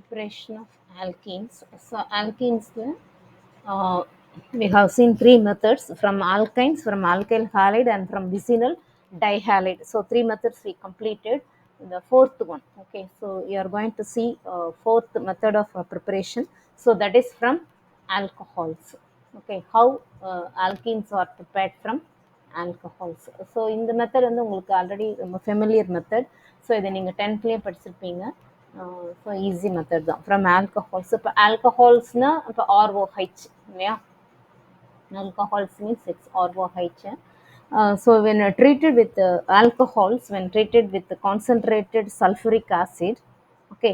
Preparation of alkenes. So alkenes, uh, we have seen three methods from alkynes, from alkyl halide, and from vicinal dihalide. So three methods we completed. The fourth one. Okay, so you are going to see fourth method of preparation. So that is from alcohols. Okay, how alkenes are prepared from alcohols. So இந்த method வந்து உங்களுக்கு already ரொம்ப familiar method. So இதை நீங்கள் டென்த்லேயே படிச்சிருப்பீங்க. So easy method தான் from alcohols. இப்போ ஆல்கஹால்ஸ்னால் இப்போ ஆர்ஓஹெச் இல்லையா? Alcohols means it's ROH. So when treated with alcohols, when treated with the concentrated sulfuric acid, okay,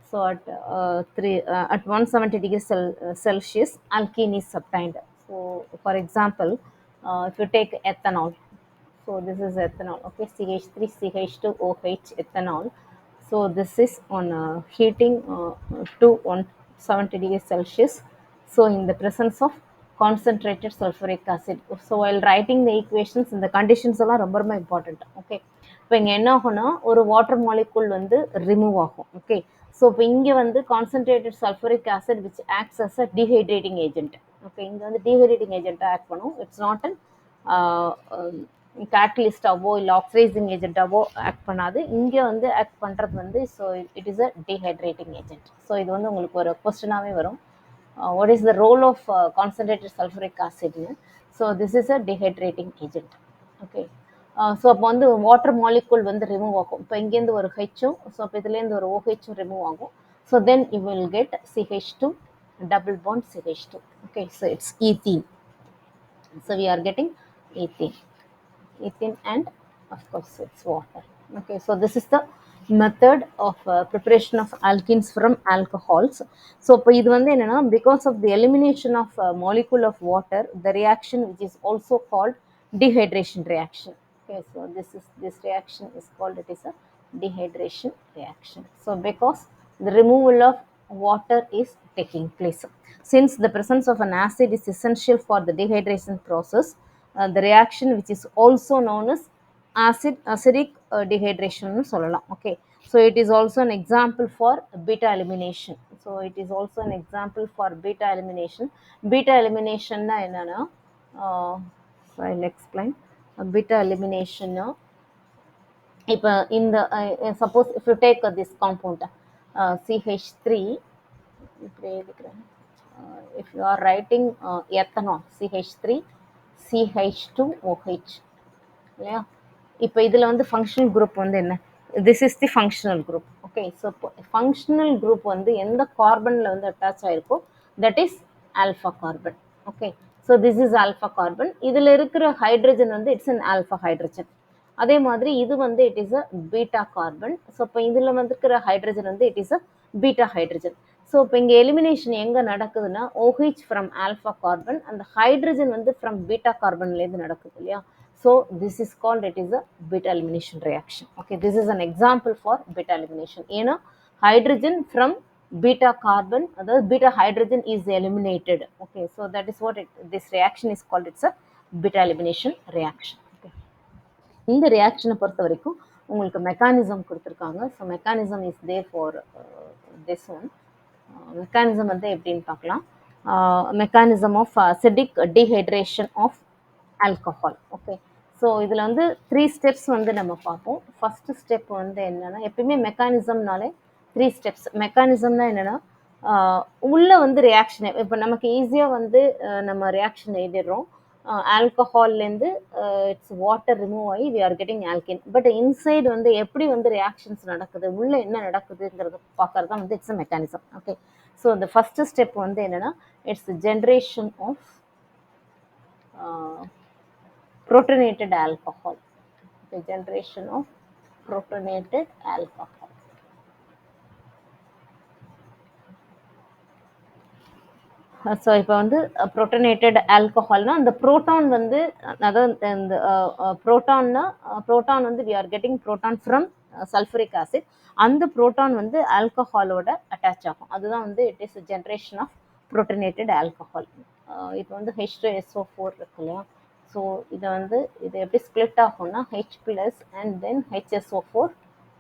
so at 170 degrees Celsius, alkene is obtained. So for example, if you take ethanol, so this is ethanol, okay, CH3, CH2OH, ethanol. So this is on heating to 170 degrees Celsius. So in the presence of concentrated sulfuric acid. So while writing the equations, இந்த conditions எல்லாம் ரொம்ப ரொம்ப important. Okay, இப்போ இங்கே என்ன ஆகும்னா ஒரு water molecule வந்து ரிமூவ் ஆகும். ஓகே, ஸோ இப்போ இங்கே வந்து concentrated sulphuric acid which acts as a dehydrating agent. Okay, இங்கே வந்து டீஹைட்ரேட்டிங் ஏஜென்ட்டாக ஆக்ட் பண்ணும். இட்ஸ் நாட் அன் கேட்டலிஸ்டாவோ இல்லை ஆக்சிடைசிங் ஏஜென்ட்டாவோ ஆக்ட் பண்ணாது. இங்கே வந்து ஆக்ட் பண்ணுறது வந்து so it is a dehydrating agent. So இது வந்து உங்களுக்கு ஒரு கொஸ்டினாகவே வரும். What is the role of concentrated sulfuric acid? So this is a dehydrating agent. Okay, so அப்போ வந்து வாட்டர் மாலிகுல் வந்து ரிமூவ் ஆகும். இப்போ இங்கேருந்து ஒரு ஹெச்சும், ஸோ அப்போ இதுலேருந்து ஒரு ஓஹெச்சும் ரிமூவ் ஆகும். So then you will get CH2 double bond CH2. Okay, so it's ethene. So we are getting ethene and of course it's water. Okay, so this is the method of preparation of alkenes from alcohols. So இப்போ இது வந்து என்னன்னா, because of the elimination of molecule of water, the reaction which is also called dehydration reaction. Okay, so this reaction is called, it is a dehydration reaction. So because the removal of water is taking place, since the presence of an acid is essential for the dehydration process, the reaction which is also known as acidic dehydration னு சொல்லலாம். Okay, so it is also an example for beta elimination. So it is also an example for beta elimination. Beta elimination னா என்னன்னா, so I'll explain. Beta elimination னா, இப்போ இந்த suppose if you take this compound CH3, இப்படி எழுதிக்கிறேன். If you are writing ethanol, CH3 CH2OH இல்லையா? இப்போ இதில் வந்து ஃபங்க்ஷனல் குரூப் வந்து என்ன? This is the functional group. Okay, so functional group வந்து எந்த கார்பனில் வந்து அட்டாச் ஆகிருக்கோ that is alpha carbon. Okay, so this is alpha carbon. இதில் இருக்கிற ஹைட்ரஜன் வந்து இட்ஸ் அன் ஆல்ஃபா ஹைட்ரஜன். அதே மாதிரி இது வந்து it is a beta carbon. So இப்போ இதில் வந்துருக்கிற ஹைட்ரஜன் வந்து it is a beta hydrogen. So இப்போ இங்கே எலிமினேஷன் எங்கே நடக்குதுன்னா, OH ஃப்ரம் ஆல்ஃபா கார்பன், அந்த ஹைட்ரஜன் வந்து ஃப்ரம் பீட்டா கார்பன்லேருந்து நடக்குது இல்லையா? So this is called, it is a beta elimination reaction. Okay, this is an example for beta elimination. ஏன்னா hydrogen from beta carbon, அதாவது beta hydrogen is eliminated. Okay, so that is what this reaction is called. It's a beta elimination reaction. Okay, இந்த ரியாக்ஷனை பொறுத்த வரைக்கும் உங்களுக்கு mechanism கொடுத்துருக்காங்க. So mechanism is there for this one. Mechanism வந்து எப்படின்னு பார்க்கலாம். Mechanism of acidic dehydration of alcohol. Okay, so இதில் வந்து 3 ஸ்டெப்ஸ் வந்து நம்ம பார்ப்போம். ஃபஸ்ட்டு ஸ்டெப் வந்து என்னென்னா, எப்பயுமே மெக்கானிசம்னாலே 3 ஸ்டெப்ஸ். மெக்கானிசம்னா என்னென்னா, உள்ளே வந்து ரியாக்ஷன் இப்போ நமக்கு ஈஸியாக வந்து நம்ம ரியாக்ஷன் எழுதிடுறோம். ஆல்கஹால்லேருந்து இட்ஸ் வாட்டர் ரிமூவ் ஆகி we are getting alkane. But inside வந்து எப்படி வந்து ரியாக்ஷன்ஸ் நடக்குது, உள்ளே என்ன நடக்குதுங்கிறத பார்க்கறது தான் வந்து it's a mechanism. Okay, so இந்த ஃபஸ்ட்டு ஸ்டெப் வந்து என்னென்னா, it's generation of protonated alcohol. The generation of protonated alcohol. So இப்போ வந்து ப்ரோட்டனேட்டட் ஆல்கஹால்னா அந்த ப்ரோட்டான் வந்து, அதாவது இந்த ப்ரோட்டான் வந்து we are getting proton from sulphuric acid. அந்த ப்ரோட்டான் வந்து ஆல்கஹாலோட அட்டாச் ஆகும். அதுதான் வந்து it is generation of protonated alcohol. இப்போ வந்து H2SO4 இருக்கு இல்லையா? ஸோ இதை வந்து இது எப்படி ஸ்ப்ளிட் ஆகும்னா H plus and then HSO4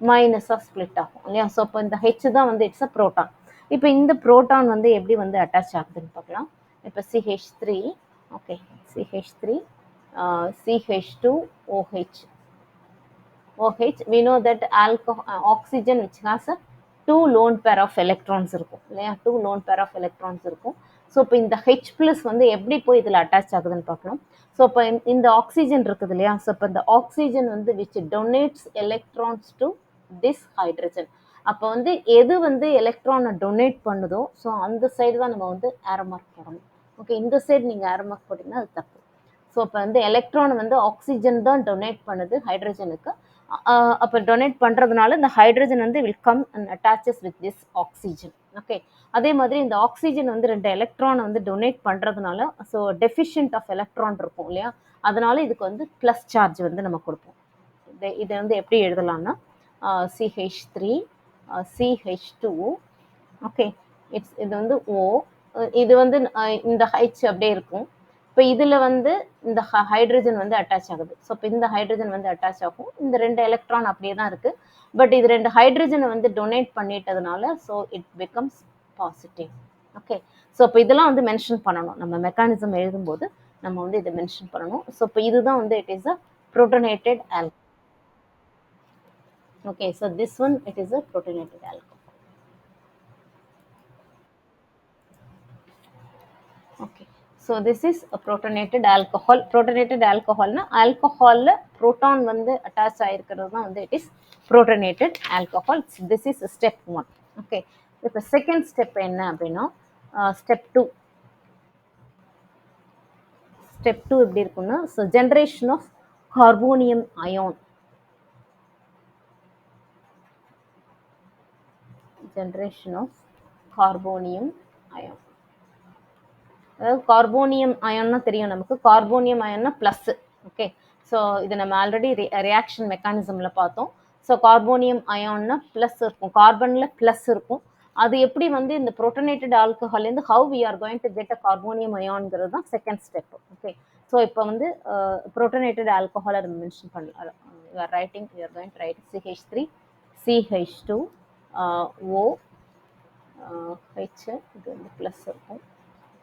மைனஸாக ஸ்ப்ளிட் ஆகும் இல்லையா? ஸோ இப்போ இந்த ஹெச் தான் வந்து இட்ஸ் அ ப்ரோட்டான். இப்போ இந்த புரோட்டான் வந்து எப்படி வந்து அட்டாச் ஆகுதுன்னு பார்க்கலாம். இப்போ CH3, okay, CH3, CH2OH. OH, we know that oxygen which has a 2 lone pair of electrons இருக்கும் இல்லையா, 2 lone pair of electrons இருக்கும். ஸோ இப்போ இந்த H plus வந்து எப்படி போய் இதில் அட்டாச் ஆகுதுன்னு பார்க்கலாம். ஸோ இப்போ இந்த ஆக்சிஜன் இருக்குது இல்லையா, ஸோ இப்போ இந்த ஆக்சிஜன் வந்து which donates electrons to this hydrogen. அப்போ வந்து எது வந்து எலக்ட்ரானை டொனேட் பண்ணுதோ ஸோ அந்த சைடு தான் நம்ம வந்து ஏரோ மார்க் போடணும். ஓகே, இந்த சைடு நீங்கள் ஏரோ மார்க் போட்டிங்கன்னா அது தப்பு. ஸோ இப்போ வந்து எலக்ட்ரான் வந்து ஆக்சிஜன் தான் டொனேட் பண்ணுது ஹைட்ரஜனுக்கு. அப்போ டொனேட் பண்ணுறதுனால இந்த ஹைட்ரஜன் வந்து will come and attaches with this oxygen. Okay, அதே மாதிரி இந்த ஆக்சிஜன் வந்து 2 எலக்ட்ரானை வந்து டொனேட் பண்ணுறதுனால ஸோ டெஃபிஷியன்ட் ஆஃப் எலக்ட்ரான் இருக்கும் இல்லையா, அதனால இதுக்கு வந்து ப்ளஸ் சார்ஜ் வந்து நம்ம கொடுப்போம். இதை வந்து எப்படி எழுதலாம்னா CH3, CH2, ஓகே, இது வந்து O, இது வந்து இந்த H அப்படியே இருக்கும். இப்போ இதில் வந்து இந்த ஹைட்ரஜன் வந்து அட்டாச் ஆகுது. ஸோ இப்போ இந்த ஹைட்ரஜன் வந்து அட்டாச் ஆகும், இந்த 2 எலக்ட்ரான் அப்படியே தான் இருக்குது. பட் இது 2 ஹைட்ரஜனை வந்து டொனேட் பண்ணிட்டதுனால so it becomes positive. Okay, so இப்போ இதெல்லாம் வந்து மென்ஷன் பண்ணணும், நம்ம மெக்கானிசம் எழுதும்போது நம்ம வந்து இதை மென்ஷன் பண்ணணும். ஸோ இப்போ இதுதான் வந்து it is a protonated alcohol. Okay, so this one it is a protonated alcohol. Okay, so this is a protonated alcohol. Protonated alcohol na alcohol proton வந்து attach ஆயிருக்கிறது தான் வந்து it is protonated alcohol. This is step 1. Okay, இப்போ second step என்ன அப்படின்னா step 2. Step 2 எப்படி இருக்குன்னா so generation of carbonium ion. Generation of carbonium ion. அதாவது carbonium அயன்னா தெரியும் நமக்கு, கார்போனியம் அயன்னா ப்ளஸ். ஓகே, ஸோ இது நம்ம ஆல்ரெடி ரியாக்ஷன் மெக்கானிசமில் பார்த்தோம். ஸோ கார்போனியம் அயான்னா ப்ளஸ் இருக்கும், கார்பனில் ப்ளஸ் இருக்கும். அது எப்படி வந்து இந்த புரோட்டனேட்டட் ஆல்கஹால்லேருந்து how we are going to get a carbonium அயான்ங்கிறது தான் செகண்ட் ஸ்டெப். ஓகே, ஸோ இப்போ வந்து புரோட்டனேட்டட் ஆல்கஹாலை நம்ம மென்ஷன் பண்ணலாம். You are writing, you are going to right CH3, CH2, O, H, இது வந்து ப்ளஸ் இருக்கும்,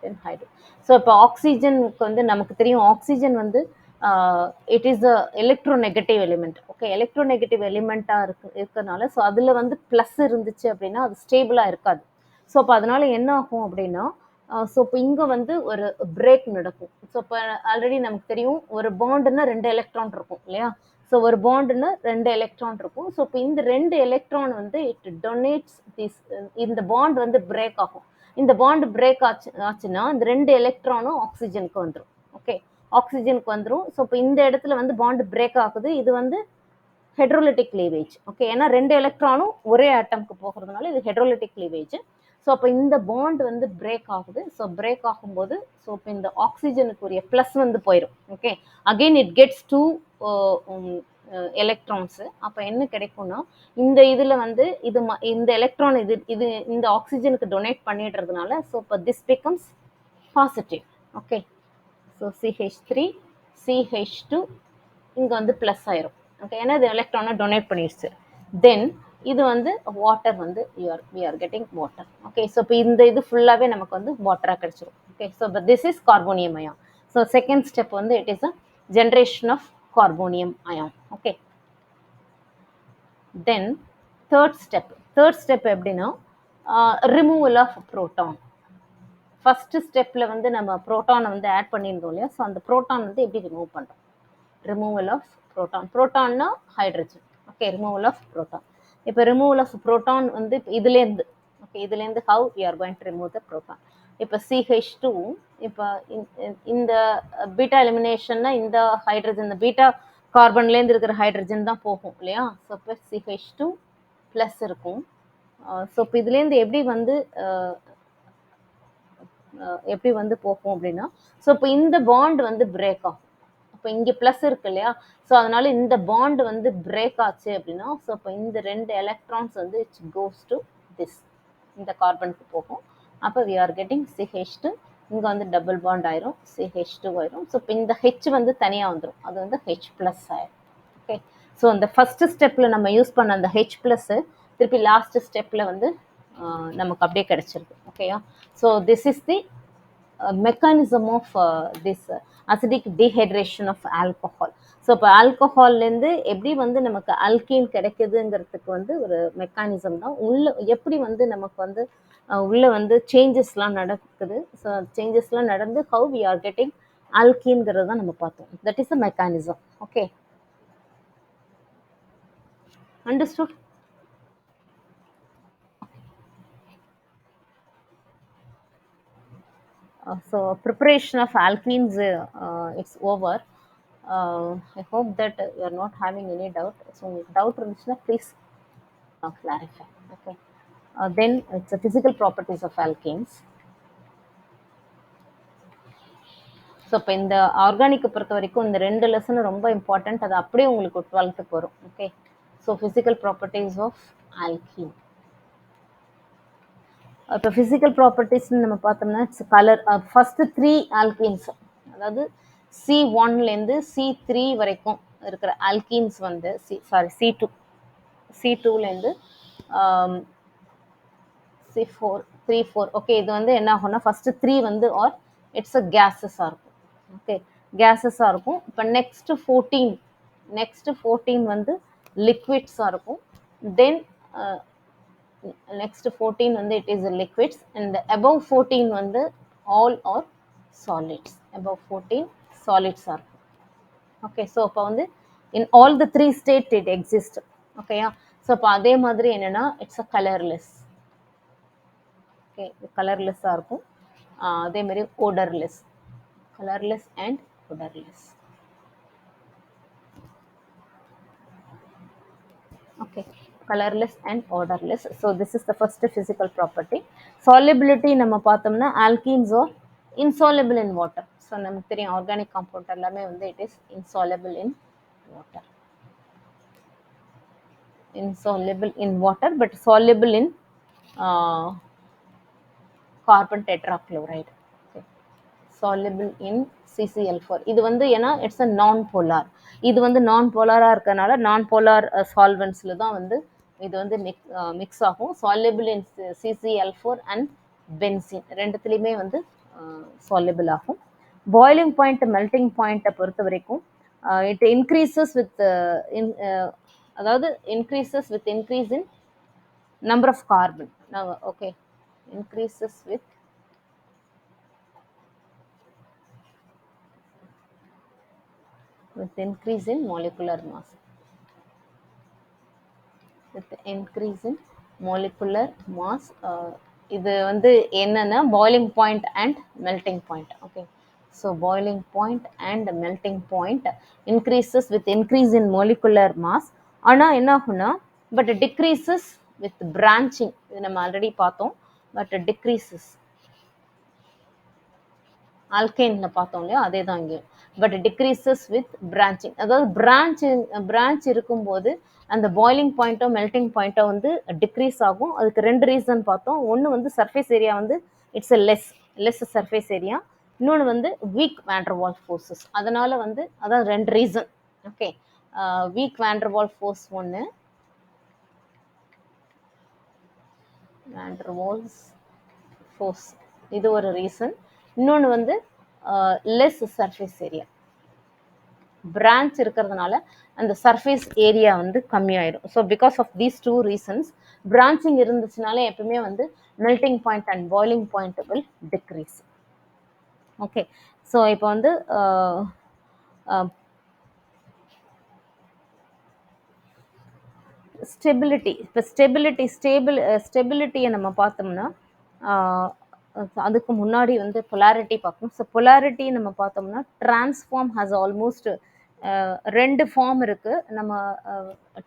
தென் ஹைட்ரோ. ஸோ இப்போ ஆக்சிஜனுக்கு வந்து நமக்கு தெரியும், ஆக்சிஜன் வந்து it is a electronegative element. Okay, electronegative எலிமெண்ட்டாக இருக்கிறதுனால ஸோ அதில் வந்து ப்ளஸ் இருந்துச்சு அப்படின்னா அது ஸ்டேபிளாக இருக்காது. ஸோ அப்போ அதனால என்ன ஆகும் அப்படின்னா ஸோ இப்போ இங்கே வந்து ஒரு பிரேக் நடக்கும். ஸோ இப்போ ஆல்ரெடி நமக்கு தெரியும் ஒரு பாண்டுன்னா 2 எலக்ட்ரான் இருக்கும் இல்லையா, ஸோ ஒரு பாண்டுன்னா 2 எலக்ட்ரான் இருக்கும். ஸோ இப்போ இந்த 2 எலக்ட்ரான் வந்து இட் டொனேட்ஸ் திஸ், இந்த பாண்ட் வந்து பிரேக் ஆகும். இந்த பாண்ட் பிரேக் ஆச்சுன்னா இந்த 2 எலக்ட்ரானும் ஆக்சிஜனுக்கு வந்துடும். ஓகே, ஆக்சிஜனுக்கு வந்துடும். ஸோ இப்போ இந்த இடத்துல வந்து பாண்ட் பிரேக் ஆகுது, இது வந்து ஹெட்ரோலிட்டிக் கிளீவேஜ். ஓகே, ஏன்னா 2 எலக்ட்ரானும் ஒரே ஆட்டம்க்கு போகிறதுனால இது ஹெட்ரோலிட்டிக் கிளீவேஜ். ஸோ அப்போ இந்த பாண்ட் வந்து பிரேக் ஆகுது. ஸோ பிரேக் ஆகும்போது ஸோ இப்போ இந்த ஆக்சிஜனுக்குரிய ப்ளஸ் வந்து போயிடும். Okay, again it gets 2 electrons. அப்போ என்ன கிடைக்கும்னா இந்த இதில் வந்து இது இந்த எலக்ட்ரான் இது இந்த ஆக்சிஜனுக்கு டொனேட் பண்ணிடுறதுனால ஸோ இப்போ this becomes positive. Okay, so CH3, CH2 இங்கே வந்து ப்ளஸ் ஆயிரும். ஓகே, ஏன்னா இது எலக்ட்ரானை டொனேட் பண்ணிடுச்சு. தென் இது வந்து வாட்டர் வந்து we are getting water. Okay, so இப்போ இந்த இது ஃபுல்லாகவே நமக்கு வந்து வாட்டராக கிடைச்சிரும். ஓகே, ஸோ இப்போ this is carbonium ion. So second step வந்து it is a generation of carbonium ion. Okay, then third step எப்படின்னா ரிமூவல் ஆஃப் புரோட்டான். ஃபர்ஸ்ட் ஸ்டெப்பில் வந்து நம்ம புரோட்டானை வந்து ஆட் பண்ணியிருந்தோம் இல்லையா, ஸோ அந்த புரோட்டான் வந்து எப்படி ரிமூவ் பண்ணுறோம், ரிமூவல் ஆஃப் புரோட்டான். புரோட்டான்னா hydrogen. Okay, removal of proton. இப்போ ரிமூவல் ஆஃப் புரோட்டான் வந்து இதுலேருந்து, ஓகே, இதுலேருந்து how we are going to remove the proton. இப்போ CH2, இப்போ இந்த பீட்டா எலிமினேஷன்னா இந்த ஹைட்ரஜன், இந்த பீட்டா கார்பன்லேருந்து இருக்கிற ஹைட்ரஜன் தான் போகும் இல்லையா. ஸோ இப்போ CH2 ப்ளஸ் இருக்கும். ஸோ இப்போ இதுலேருந்து எப்படி வந்து போகும் அப்படின்னா ஸோ இப்போ இந்த பாண்ட் வந்து பிரேக் ஆகும். இப்போ இங்கே ப்ளஸ் இருக்கு இல்லையா, ஸோ அதனால இந்த பாண்ட் வந்து பிரேக் ஆச்சு அப்படின்னா ஸோ இப்போ இந்த 2 எலக்ட்ரான்ஸ் வந்து இட்ஸ் கோஸ் டு திஸ், இந்த கார்பனுக்கு போகும். அப்போ வி ஆர் கெட்டிங் CH2, இங்கே வந்து டபுள் பாண்ட் ஆயிரும், CH2 ஆயிரும். ஸோ இப்போ இந்த ஹெச் வந்து தனியாக வந்துடும், அது வந்து H ப்ளஸ் ஆயிரும். ஓகே, ஸோ அந்த ஃபர்ஸ்ட் ஸ்டெப்பில் நம்ம யூஸ் பண்ண அந்த H ப்ளஸ்ஸு திருப்பி லாஸ்ட் ஸ்டெப்பில் வந்து நமக்கு அப்படியே கிடைச்சிருது. ஓகேயா? So this is the mechanism of this acidic dehydration of alcohol. So இப்போ ஆல்கஹால்லேருந்து எப்படி வந்து நமக்கு அல்கீன் கிடைக்குதுங்கிறதுக்கு வந்து ஒரு மெக்கானிசம் தான். உள்ள எப்படி வந்து நமக்கு வந்து உள்ள வந்து சேஞ்சஸ்லாம் நடக்குது. ஸோ சேஞ்சஸ்லாம் நடந்து ஹவு வி ஆர் கெட்டிங் அல்கீன்கிறது தான் நம்ம பார்த்தோம். That is a mechanism. Okay, understood? So preparation of alkenes, it's over. I hope that you are not having any doubt. So doubt இருந்துச்சுன்னா please clarify. Okay. Then it's the physical properties of alkenes. So இப்போ இந்த ஆர்கானிக்கை பொறுத்த வரைக்கும் இந்த 2 lesson ரொம்ப important. அது அப்படியே உங்களுக்கு 12th வரும். Okay, so physical properties of alkene. இப்போ ஃபிசிக்கல் ப்ராப்பர்ட்டிஸ்ன்னு நம்ம பார்த்தோம்னா இட்ஸ் கலர். ஃபஸ்ட்டு 3 ஆல்கீன்ஸ், அதாவது C1லேருந்து C3 வரைக்கும் இருக்கிற ஆல்கீன்ஸ் வந்து C2லேருந்து C4 3 4. ஓகே, இது வந்து என்ன ஆகும்னா ஃபஸ்ட்டு 3 வந்து ஆர் இட்ஸ் அ கேஸஸாக இருக்கும். ஓகே, கேஸஸாக இருக்கும். இப்போ நெக்ஸ்ட் 14 வந்து லிக்விட்ஸாக இருக்கும். தென் next 14 வந்து it is liquids, and above 14 வந்து all are solids. Above 14 solids are. Okay, so அப்போ வந்து in all the 3 state it exists. ஓகேயா? ஸோ அப்போ அதே மாதிரி என்னன்னா இட்ஸ் அ கலர்லெஸ். ஓகே, கலர்லெஸ்ஸாக இருக்கும். அதே மாதிரி odourless. Colourless and odourless. Okay, colorless and odorless. So this is the first physical property. Solubility நம்ம பார்த்தோம்னா alkenes are insoluble in water. So நமக்கு தெரியும் organic compound எல்லாமே வந்து it is insoluble in water. Insoluble in water but soluble in uh, carbon tetrachloride. Okay. Soluble in CCl4. இது வந்து ஏன்னா it's a நான் போலார். இது வந்து நான் போலாராக இருக்கனால நான் போலார் சால்வெண்ட்ஸில் தான் வந்து இது வந்து மிக்ஸ் ஆகும். Soluble in CCl4 and benzene ரெண்டுத்துலேயுமே வந்து சால்யூபிள் ஆகும். பாய்லிங் பாயிண்ட் மெல்டிங் பாயிண்ட்டை பொறுத்த வரைக்கும் இட் இன்க்ரீசஸ் வித் அதாவது increases with increase in number of carbon. Okay, increases with increase in molecular mass. With increase in molecular mass, இது வந்து என்னன்னா boiling point and melting point. Okay, so boiling point and melting point increases with increase in molecular mass. ஆனால் என்ன ஆகும்னா but decreases with branching. இது நம்ம already பார்த்தோம். But decreases ஆல்கேனில் பார்த்தோம் இல்லையா, அதே தான் இங்கே. But decreases with branching. அதாவது பிரான்ச் இருக்கும்போது அந்த பாய்லிங் பாயிண்ட்டோ மெல்டிங் பாயிண்ட்டோ வந்து டிக்ரீஸ் ஆகும். அதுக்கு 2 ரீசன் பார்த்தோம். ஒன்று வந்து சர்ஃபேஸ் ஏரியா வந்து it's a less surface area. இன்னொன்று வந்து வீக் வாண்டர்வால் ஃபோர்ஸஸ். அதனால் வந்து அதான் 2 ரீசன். ஓகே, வீக் வாண்டர்வால் ஃபோர்ஸ் ஒன்று, வாண்டர்வால்ஸ் ஃபோர்ஸ் இது ஒரு ரீசன். இன்னொன்று வந்து லெஸ் சர்ஃபேஸ் ஏரியா. பிரான்ச் இருக்கிறதுனால அந்த சர்ஃபேஸ் ஏரியா வந்து கம்மியாயிடும். So because of these 2 reasons branching இருந்துச்சுனாலே எப்பவுமே வந்து melting point and boiling point will decrease. Okay, so இப்போ வந்து ஸ்டெபிலிட்டி. இப்போ ஸ்டெபிலிட்டியை நம்ம பார்த்தோம்னா அதுக்கு முன்னாடி வந்து பொலாரிட்டி பார்க்கணும். ஸோ பொலாரிட்டி நம்ம பார்த்தோம்னா டிரான்ஸ்ஃபார்ம் ஹாஸ் ஆல்மோஸ்ட் 2 ஃபார்ம் இருக்குது. நம்ம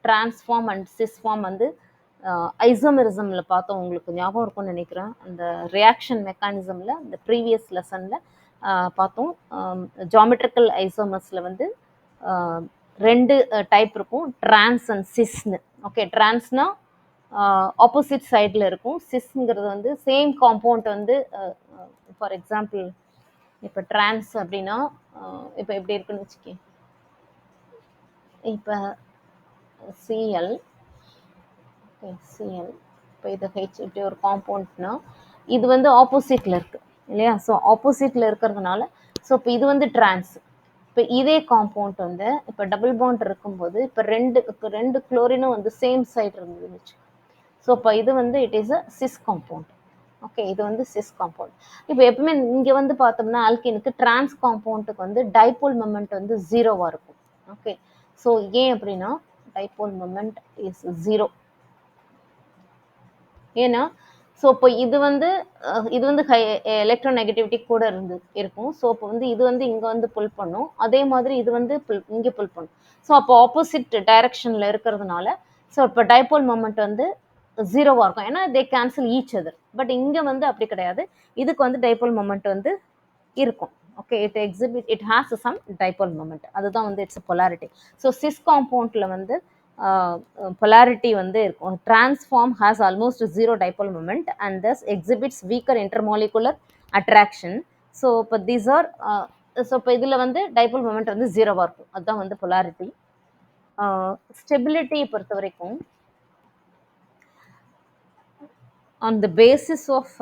டிரான்ஸ்ஃபார்ம் அண்ட் சிஸ்ஃபார்ம் வந்து ஐசோமெரிசமில் பார்த்தோம். உங்களுக்கு ஞாபகம் இருக்கும்னு நினைக்கிறேன். அந்த ரியாக்ஷன் மெக்கானிசமில் இந்த ப்ரீவியஸ் லெசனில் பார்த்தோம். ஜாமெட்ரிக்கல் ஐசோமர்ஸில் வந்து 2 டைப் இருக்கும், ட்ரான்ஸ் அண்ட் சிஸ்னு. ஓகே, ட்ரான்ஸ்னா ஆப்போசிட் சைடில் இருக்கும். சிஸ்ங்கிறது வந்து சேம் காம்பவுண்ட் வந்து ஃபார் எக்ஸாம்பிள் இப்போ ட்ரான்ஸ் அப்படின்னா இப்போ எப்படி இருக்குன்னு வச்சுக்கேன். இப்போ Cl, okay, Cl இப்போ இது ஹெச் இப்படி ஒரு காம்பவுண்ட்னா இது வந்து ஆப்போசிட்டில் இருக்குது இல்லையா? ஸோ ஆப்போசிட்டில் இருக்கிறதுனால ஸோ இப்போ இது வந்து ட்ரான்ஸ். இப்போ இதே காம்பவுண்ட் வந்து இப்போ டபுள் பாண்ட் இருக்கும்போது இப்போ ரெண்டு குளோரினும் வந்து சேம் சைடு இருந்ததுன்னு வச்சு. ஸோ இப்போ இது வந்து it is a sis compound. Okay, இது வந்து சிஸ் காம்பவுண்ட். இப்போ எப்பவுமே இங்கே வந்து பார்த்தோம்னா ஆல்கீனுக்கு டிரான்ஸ் காம்பவுண்டுக்கு வந்து டைபோல் மொமெண்ட் வந்து ஜீரோவாக இருக்கும். ஓகே, ஸோ ஏன் அப்படின்னா டைபோல் மொமெண்ட் இஸ் ஜீரோ. ஏன்னா ஸோ இப்போ இது வந்து எலக்ட்ரோநெகட்டிவிட்டி கூட இருக்கும். ஸோ இப்போ வந்து இது வந்து இங்கே வந்து புல் பண்ணும், அதே மாதிரி இது வந்து இங்கே புல் பண்ணும். ஸோ அப்போ ஆப்போசிட் டைரக்ஷனில் இருக்கிறதுனால ஸோ இப்போ டைபோல் மொமெண்ட் வந்து ஜீரோவாக இருக்கும். ஏன்னா தே கேன்சல் ஈச் அதர். பட் இங்கே வந்து அப்படி கிடையாது. இதுக்கு வந்து டைபோல் மொமெண்ட் வந்து இருக்கும். Okay, it has some dipole moment. அதுதான் வந்து இட்ஸ் பொலாரிட்டி. ஸோ சிஸ் காம்பவுண்டில் வந்து polarity வந்து இருக்கும். Transform has almost zero dipole moment and thus exhibits weaker intermolecular attraction. So இப்போ these are ஸோ இப்போ இதில் வந்து டைபோல் மொமெண்ட் வந்து ஜீரோவாக இருக்கும். அதுதான் வந்து பொலாரிட்டி. ஸ்டெபிலிட்டி பொறுத்த வரைக்கும் on the basis of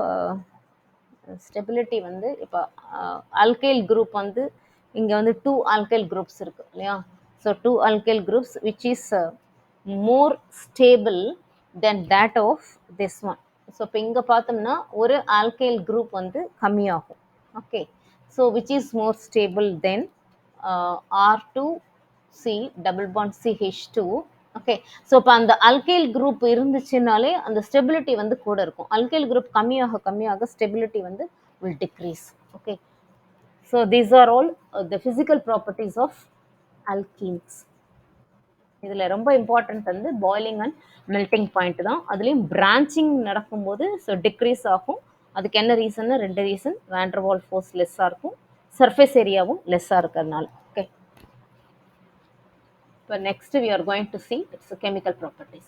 stability வந்து இப்போ அல்கைல் குரூப் வந்து இங்கே வந்து 2 அல்கைல் குரூப்ஸ் இருக்கு இல்லையா? So 2 alkyl groups which is more stable than that of this one. So இப்போ இங்கே பார்த்தோம்னா ஒரு ஆல்கைல் குரூப் வந்து கம்மியாகும். Okay, so which is more stable than R2C double bond CH2. Okay, so இப்போ அந்த அல்கைல் குரூப் இருந்துச்சுனாலே அந்த ஸ்டெபிலிட்டி வந்து கூட இருக்கும். அல்கைல் குரூப் கம்மியாக ஸ்டெபிலிட்டி வந்து will decrease. Okay, so these are all the physical properties of alkenes. இதில் ரொம்ப இம்பார்ட்டன்ட் வந்து பாய்லிங் அண்ட் மெல்டிங் பாயிண்ட் தான். அதுலேயும் பிரான்ச்சிங் நடக்கும்போது ஸோ டிக்ரீஸ் ஆகும். அதுக்கு என்ன ரீசன்? 2 ரீசன். வேண்டர்வால் ஃபோர்ஸ் லெஸ்ஸாக இருக்கும், சர்ஃபேஸ் ஏரியாவும் லெஸ்ஸாக இருக்கிறதுனால. ஓகே, இப்போ next we are going to see its chemical properties.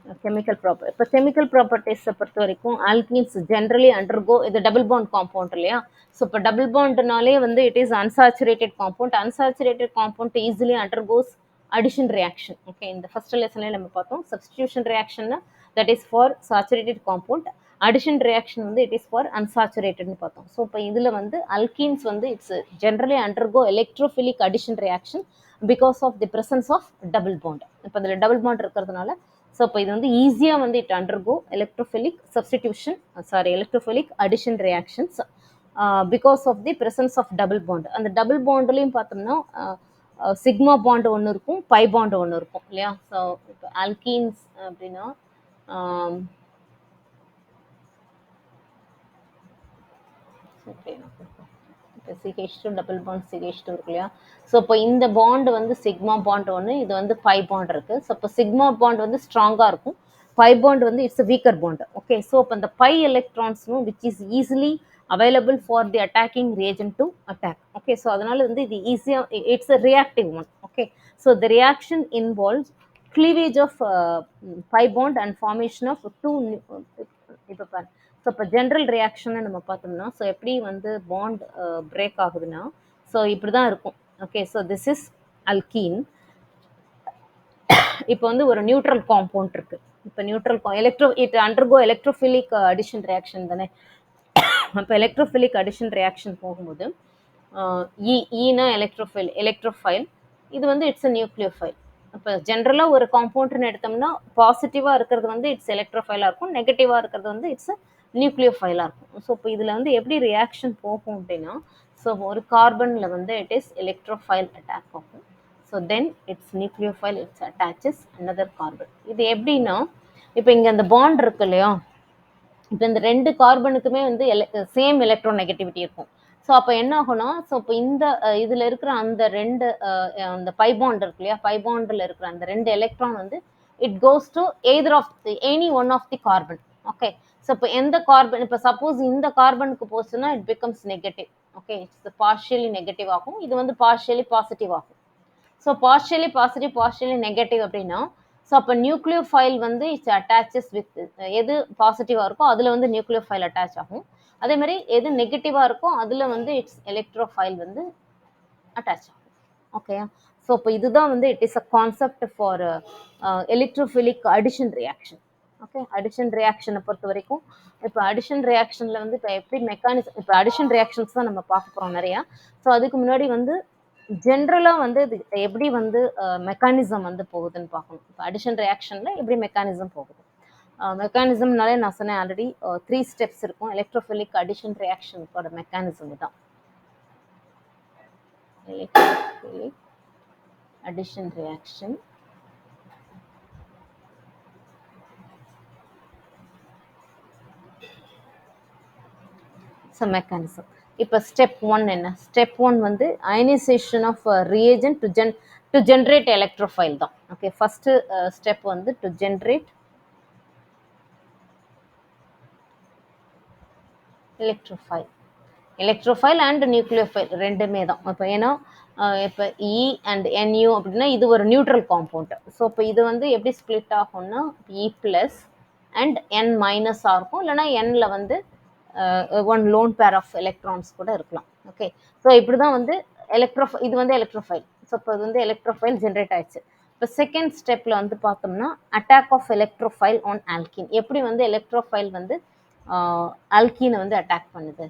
இப்போ கெமிக்கல் ப்ராப்பர்ட்டிஸை பொறுத்த வரைக்கும் ஆல்கீன்ஸ் ஜென்ரலி அண்டர்கோ இது டபுள் பாண்ட் காம்பவுண்ட் இல்லையா? ஸோ இப்போ டபுள் பாண்ட்னாலே வந்து it is unsaturated compound. Unsaturated compound easily undergoes addition reaction. Okay, இந்த ஃபர்ஸ்ட் லெசன்லேயே நம்ம பார்த்தோம். சப்ஸ்டிடியூஷன் ரியாக்ஷன்னா that is for saturated compound, addition reaction வந்து இட் இஸ் ஃபார் அன்சாச்சுரேட்டட்னு பார்த்தோம். ஸோ இப்போ இதில் வந்து அல்கீன்ஸ் வந்து it's generally undergo electrophilic addition reaction because of the presence of double bond. இப்போ அதில் டபுள் பாண்ட் இருக்கிறதுனால ஸோ இப்போ இது வந்து ஈஸியாக வந்து it undergo electrophilic substitution electrophilic addition reactions because of the presence of double bond. அந்த டபுள் பாண்ட்லையும் பார்த்தோம்னா சிக்மா பாண்ட் ஒன்று இருக்கும், பை பாண்ட் ஒன்று இருக்கும் இல்லையா? ஸோ இப்போ ஆல்கீன்ஸ் அப்படின்னா CH2 டபுள் பாண்ட் CH2 இருக்கு இல்லையா? ஸோ இப்போ இந்த பாண்ட் வந்து சிக்மா பாண்ட் ஒன்று, இது வந்து பை பாண்ட் இருக்கு. ஸோ இப்போ சிக்மா பாண்ட் வந்து ஸ்ட்ராங்காக இருக்கும், பை பாண்ட் வந்து it's weaker bond. Okay, so இப்போ இந்த பை எலக்ட்ரான்ஸும் which is easily available for the attacking reagent to attack. Okay, so அதனால வந்து இது ஈஸியாக it's a reactive one. Okay, so the reaction involves cleavage of pi bond and formation of two இப்போ பாரு. So இப்போ general reaction நம்ம பார்த்தோம்னா so எப்படி வந்து பாண்ட் பிரேக் ஆகுதுன்னா ஸோ இப்படி தான் இருக்கும். Okay, so this is alkene. இப்போ வந்து ஒரு நியூட்ரல் காம்பவுண்ட் இருக்கு. இப்போ neutral it undergo electrophilic addition reaction தானே. இப்போ எலக்ட்ரோஃபிலிக் அடிஷன் ரியாக்ஷன் போகும்போது ஈனா எலக்ட்ரோஃபைல், இது வந்து இட்ஸ் அ நியூக்ளியோஃபைல். இப்போ ஜென்ரலாக ஒரு காம்பவுண்ட்னு எடுத்தோம்னா பாசிட்டிவாக இருக்கிறது வந்து இட்ஸ் எலக்ட்ரோஃபைலாக இருக்கும், நெகட்டிவாக இருக்கிறது வந்து இட்ஸ் நியூக்ளியோஃபைலாக இருக்கும். ஸோ இப்போ இதில் வந்து எப்படி ரியாக்ஷன் போகும் அப்படின்னா ஸோ ஒரு கார்பனில் வந்து இட் இஸ் எலக்ட்ரோஃபைல் அட்டாக் ஆகும். So then it's nucleophile it's attaches another carbon. இது எப்படின்னா இப்போ இங்கே அந்த பாண்ட் இருக்கு இல்லையா? இப்போ இந்த 2 கார்பனுக்குமே வந்து சேம் எலக்ட்ரோ நெகட்டிவிட்டி இருக்கும். ஸோ அப்போ என்ன ஆகும்னா ஸோ இப்போ இந்த இதில் இருக்கிற அந்த 2 அந்த பை பாண்ட் இருக்கு இல்லையா? பை பாண்டில் இருக்கிற அந்த 2 எலக்ட்ரான் வந்து it goes to either of any one of the carbon. Okay, so இப்போ எந்த கார்பன் இப்போ சப்போஸ் இந்த கார்பனுக்கு போச்சுன்னா it becomes negative. Okay, it's partially negative ஆகும், இது வந்து பார்ஷியலி பாசிட்டிவ் ஆகும். So partially positive partially negative அப்படின்னா ஸோ அப்போ நியூக்ளியோஃபைல் வந்து இட்ஸ் அட்டாச்சஸ் வித் எது பாசிட்டிவாக இருக்கோ அதில் வந்து நியூக்ளியோஃபைல் அட்டாச் ஆகும். அதே மாதிரி எது நெகட்டிவாக இருக்கோ அதில் வந்து இட்ஸ் எலக்ட்ரோஃபைல் வந்து அட்டாச் ஆகும். ஓகே. ஸோ இப்போ இதுதான் வந்து it is a concept for electrophilic addition reaction. Okay, addition ரியாக்ஷனை பொறுத்த வரைக்கும் இப்போ அடிஷன் ரியாக்ஷனில் வந்து இப்போ எப்படி மெக்கானிசம், இப்போ அடிஷன் ரியாக்ஷன்ஸ் தான் நம்ம பார்க்க போகிறோம் நிறையா. ஸோ அதுக்கு முன்னாடி வந்து ஜென்ரலாக வந்து இது எப்படி வந்து மெக்கானிசம் வந்து போகுதுன்னு பார்க்கணும். இப்போ அடிஷன் ரியாக்ஷனில் எப்படி மெக்கானிசம் போகுது. மெக்கானிசம்னாலே நான் சொன்னேன் ஆல்ரெடி 3 ஸ்டெப்ஸ் இருக்கும். எலக்ட்ரோஃபிலிக் அடிஷன் ரியாக்ஷனுக்கோட மெக்கானிசம் தான் electrophilic addition reaction. So mechanism. இப்போ ஸ்டெப் 1 என்ன? ஸ்டெப் 1 வந்து ionisation of reagent to generate electrophile தான். ஓகே, ஃபர்ஸ்ட் ஸ்டெப் வந்து to generate electrophile. Electrophile and nucleophile ரெண்டுமே தான். இப்போ ஏன்னா இப்போ இ அண்ட் என்யூ அப்படின்னா இது ஒரு நியூட்ரல் காம்பவுண்ட். ஸோ இப்போ இது வந்து எப்படி ஸ்ப்ளிட் ஆகும்னா இ ப்ளஸ் அண்ட் என் மைனஸாக இருக்கும், இல்லைனா என்ல வந்து one lone pair of electrons கூட இருக்கலாம். ஓகே, ஸோ இப்படி தான் வந்து இது வந்து எலக்ட்ரோஃபைல். ஸோ இப்போ இது வந்து எலக்ட்ரோஃபைல் ஜென்ரேட் ஆயிடுச்சு. இப்போ செகண்ட் ஸ்டெப்பில் வந்து பார்த்தோம்னா attack of electrophile on alkene. எப்படி வந்து எலக்ட்ரோஃபைல் வந்து ஆல்கீனை வந்து அட்டாக் பண்ணுது.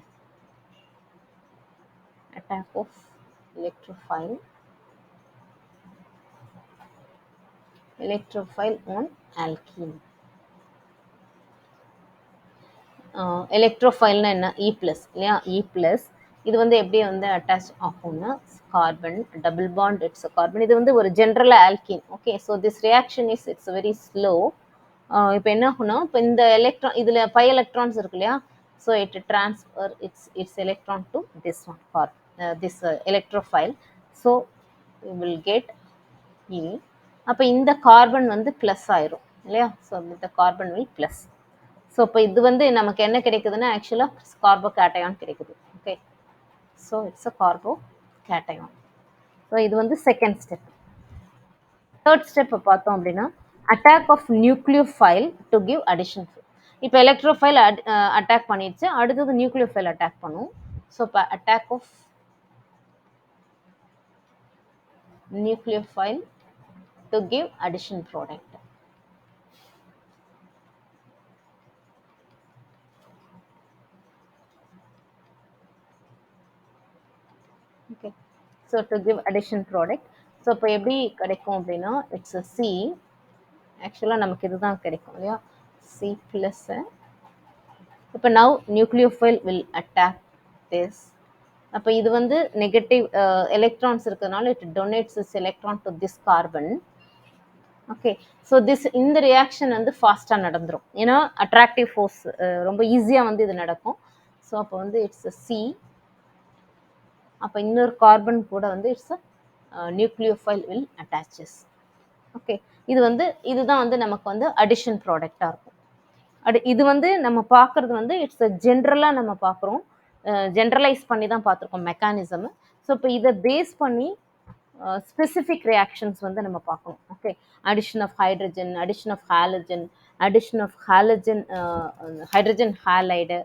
Attack of electrophile on alkene. எலக்ட்ரோஃபைல்னா என்ன? இ ப்ளஸ் இல்லையா? இ ப்ளஸ் இது வந்து எப்படி வந்து அட்டாச் ஆகும்னா carbon double bond, it's carbon. இது வந்து ஒரு general alkene. Okay, so this reaction it's very slow. இப்போ என்ன ஆகும்னா இப்போ இந்த எலக்ட்ரான் இதில் 5 எலக்ட்ரான்ஸ் இருக்கு இல்லையா? So it transfer it's electron to this one carbon, this electrophile. So we will get E. அப்போ இந்த கார்பன் வந்து ப்ளஸ் ஆயிரும் இல்லையா? ஸோ இந்த கார்பன் வில் ப்ளஸ். ஸோ இப்போ இது வந்து நமக்கு என்ன கிடைக்குதுன்னா ஆக்சுவலாக கார்போ கேட்டையான் கிடைக்குது. Okay, so it's a carbocation. So இது வந்து செகண்ட் ஸ்டெப். தேர்ட் ஸ்டெப் பார்த்தோம் அப்படின்னா attack of nucleophile to give addition. இப்போ எலக்ட்ரோஃபைல் அட்டாக் பண்ணிடுச்சு, அடுத்தது நியூக்ளியோஃபைல் அட்டாக் பண்ணும். ஸோ இப்போ attack of nucleophile to give addition product. Okay, so to give addition product. So இப்போ எப்படி கிடைக்கும் அப்படின்னா இட்ஸ் சி. ஆக்சுவலாக நமக்கு இதுதான் கிடைக்கும் இல்லையா? C plus. இப்போ now nucleophile will attack this. அப்போ இது வந்து நெகட்டிவ் எலக்ட்ரான்ஸ் இருக்கிறதுனால it donates this electron to this carbon. Okay, so இந்த ரியாக்ஷன் வந்து ஃபாஸ்ட்டாக நடந்துடும், ஏன்னா அட்ராக்டிவ் ஃபோர்ஸ் ரொம்ப ஈஸியாக வந்து இது நடக்கும். ஸோ அப்போ வந்து இட்ஸ் சி. அப்போ இன்னொரு கார்பன் கூட வந்து it's nucleophile will attaches. Okay, இதுதான் வந்து நமக்கு வந்து அடிஷன் ப்ராடக்டாக இருக்கும். இது வந்து நம்ம பார்க்குறது வந்து இட்ஸ் ஜென்ரலாக நம்ம பார்க்குறோம், ஜென்ரலைஸ் பண்ணி தான் பார்த்துருக்கோம் மெக்கானிசம். ஸோ இப்போ இதை பேஸ் பண்ணி ஸ்பெசிஃபிக் ரியாக்ஷன்ஸ் வந்து நம்ம பார்க்கணும். Okay, addition of hydrogen, addition of halogen, addition of hydrogen halide.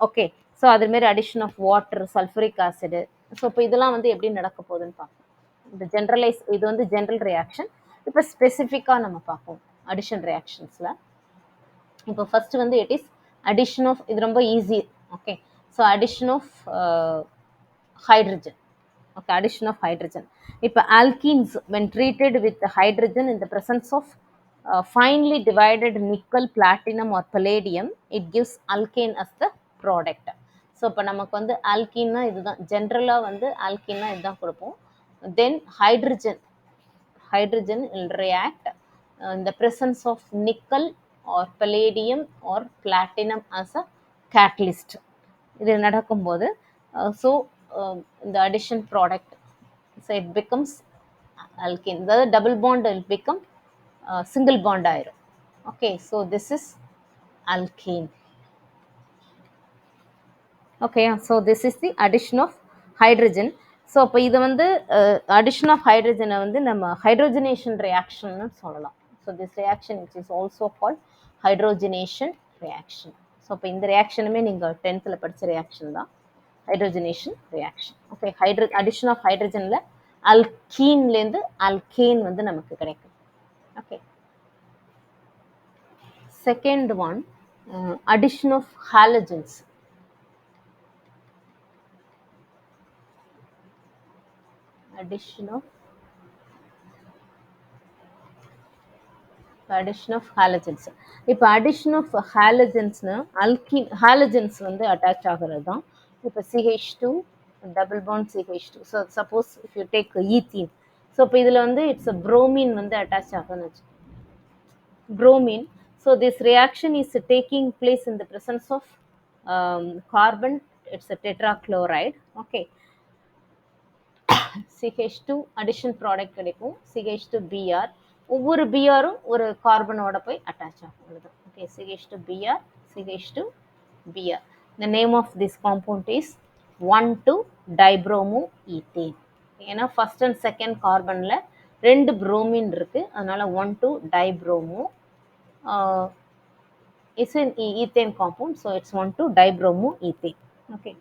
Okay, so அதுமாரி addition of water, sulphuric acid. So இப்போ இதெல்லாம் வந்து எப்படி நடக்க போகுதுன்னு பார்க்கணும். இந்த இது வந்து ஜென்ரல் ரியாக்ஷன். இப்போ ஸ்பெசிஃபிக்காக நம்ம பார்ப்போம் அடிஷன் ரியாக்ஷன்ஸில். இப்போ ஃபர்ஸ்ட் வந்து இட் இஸ் அடிஷன் ஆஃப், இது ரொம்ப easy. Okay, so addition of hydrogen. Okay, addition of hydrogen. இப்போ alkenes when treated with the hydrogen in the presence of finely divided nickel, platinum or palladium, it gives alkane as the product. So இப்போ நமக்கு வந்து alkene இதுதான் ஜென்ரலாக வந்து alkene இதுதான் கொடுப்போம். Then hydrogen will react in the presence of nickel or palladium or platinum as a catalyst. இது நடக்கும்போது so the addition product, so it becomes alkene. The double bond will become single bond iron. Okay, so this is alkane. Okay, so this is the addition of hydrogen. So இப்போ இது வந்து addition of hydrogen வந்து நம்ம hydrogenation reaction னு சொல்லலாம். So this reaction which is also called hydrogenation reaction. So இப்போ இந்த ரியாக்ஷனுமே நீங்கள் 10th படிச்ச ரியாக்ஷன் தான், hydrogenation reaction. Okay, addition of hydrogenல அல்கீன்லேருந்து அல்கேன் வந்து நமக்கு கிடைக்கும். Okay. Second one, addition of halogens. Addition of halogens. இப்போ addition of halogens-னா halogens வந்து attach ஆகிறது தான். இப்போ CH2 double bond CH2. So suppose if you take ethene. So இப்போ இதில் வந்து it's a bromine வந்து attach ஆகுதுன்னு வச்சுக்கோங்க. Bromine. So this reaction is taking place in the presence of carbon. It's a tetrachloride. Okay. CH2 addition product கிடைக்கும். CH2Br. ஒவ்வொரு பிஆரும் ஒரு கார்பனோட போய் அட்டாச் ஆகும். அவ்வளவுதான். Okay, CH2Br, CH2Br. The name of this compound is 1,2-dibromoethane. ஏன்னா first and second கார்பன்ல ரெண்டு bromine இருக்கு, அதனால 1,2-dibromo. It's an ethane compound, so it's 1,2-dibromoethane. Okay.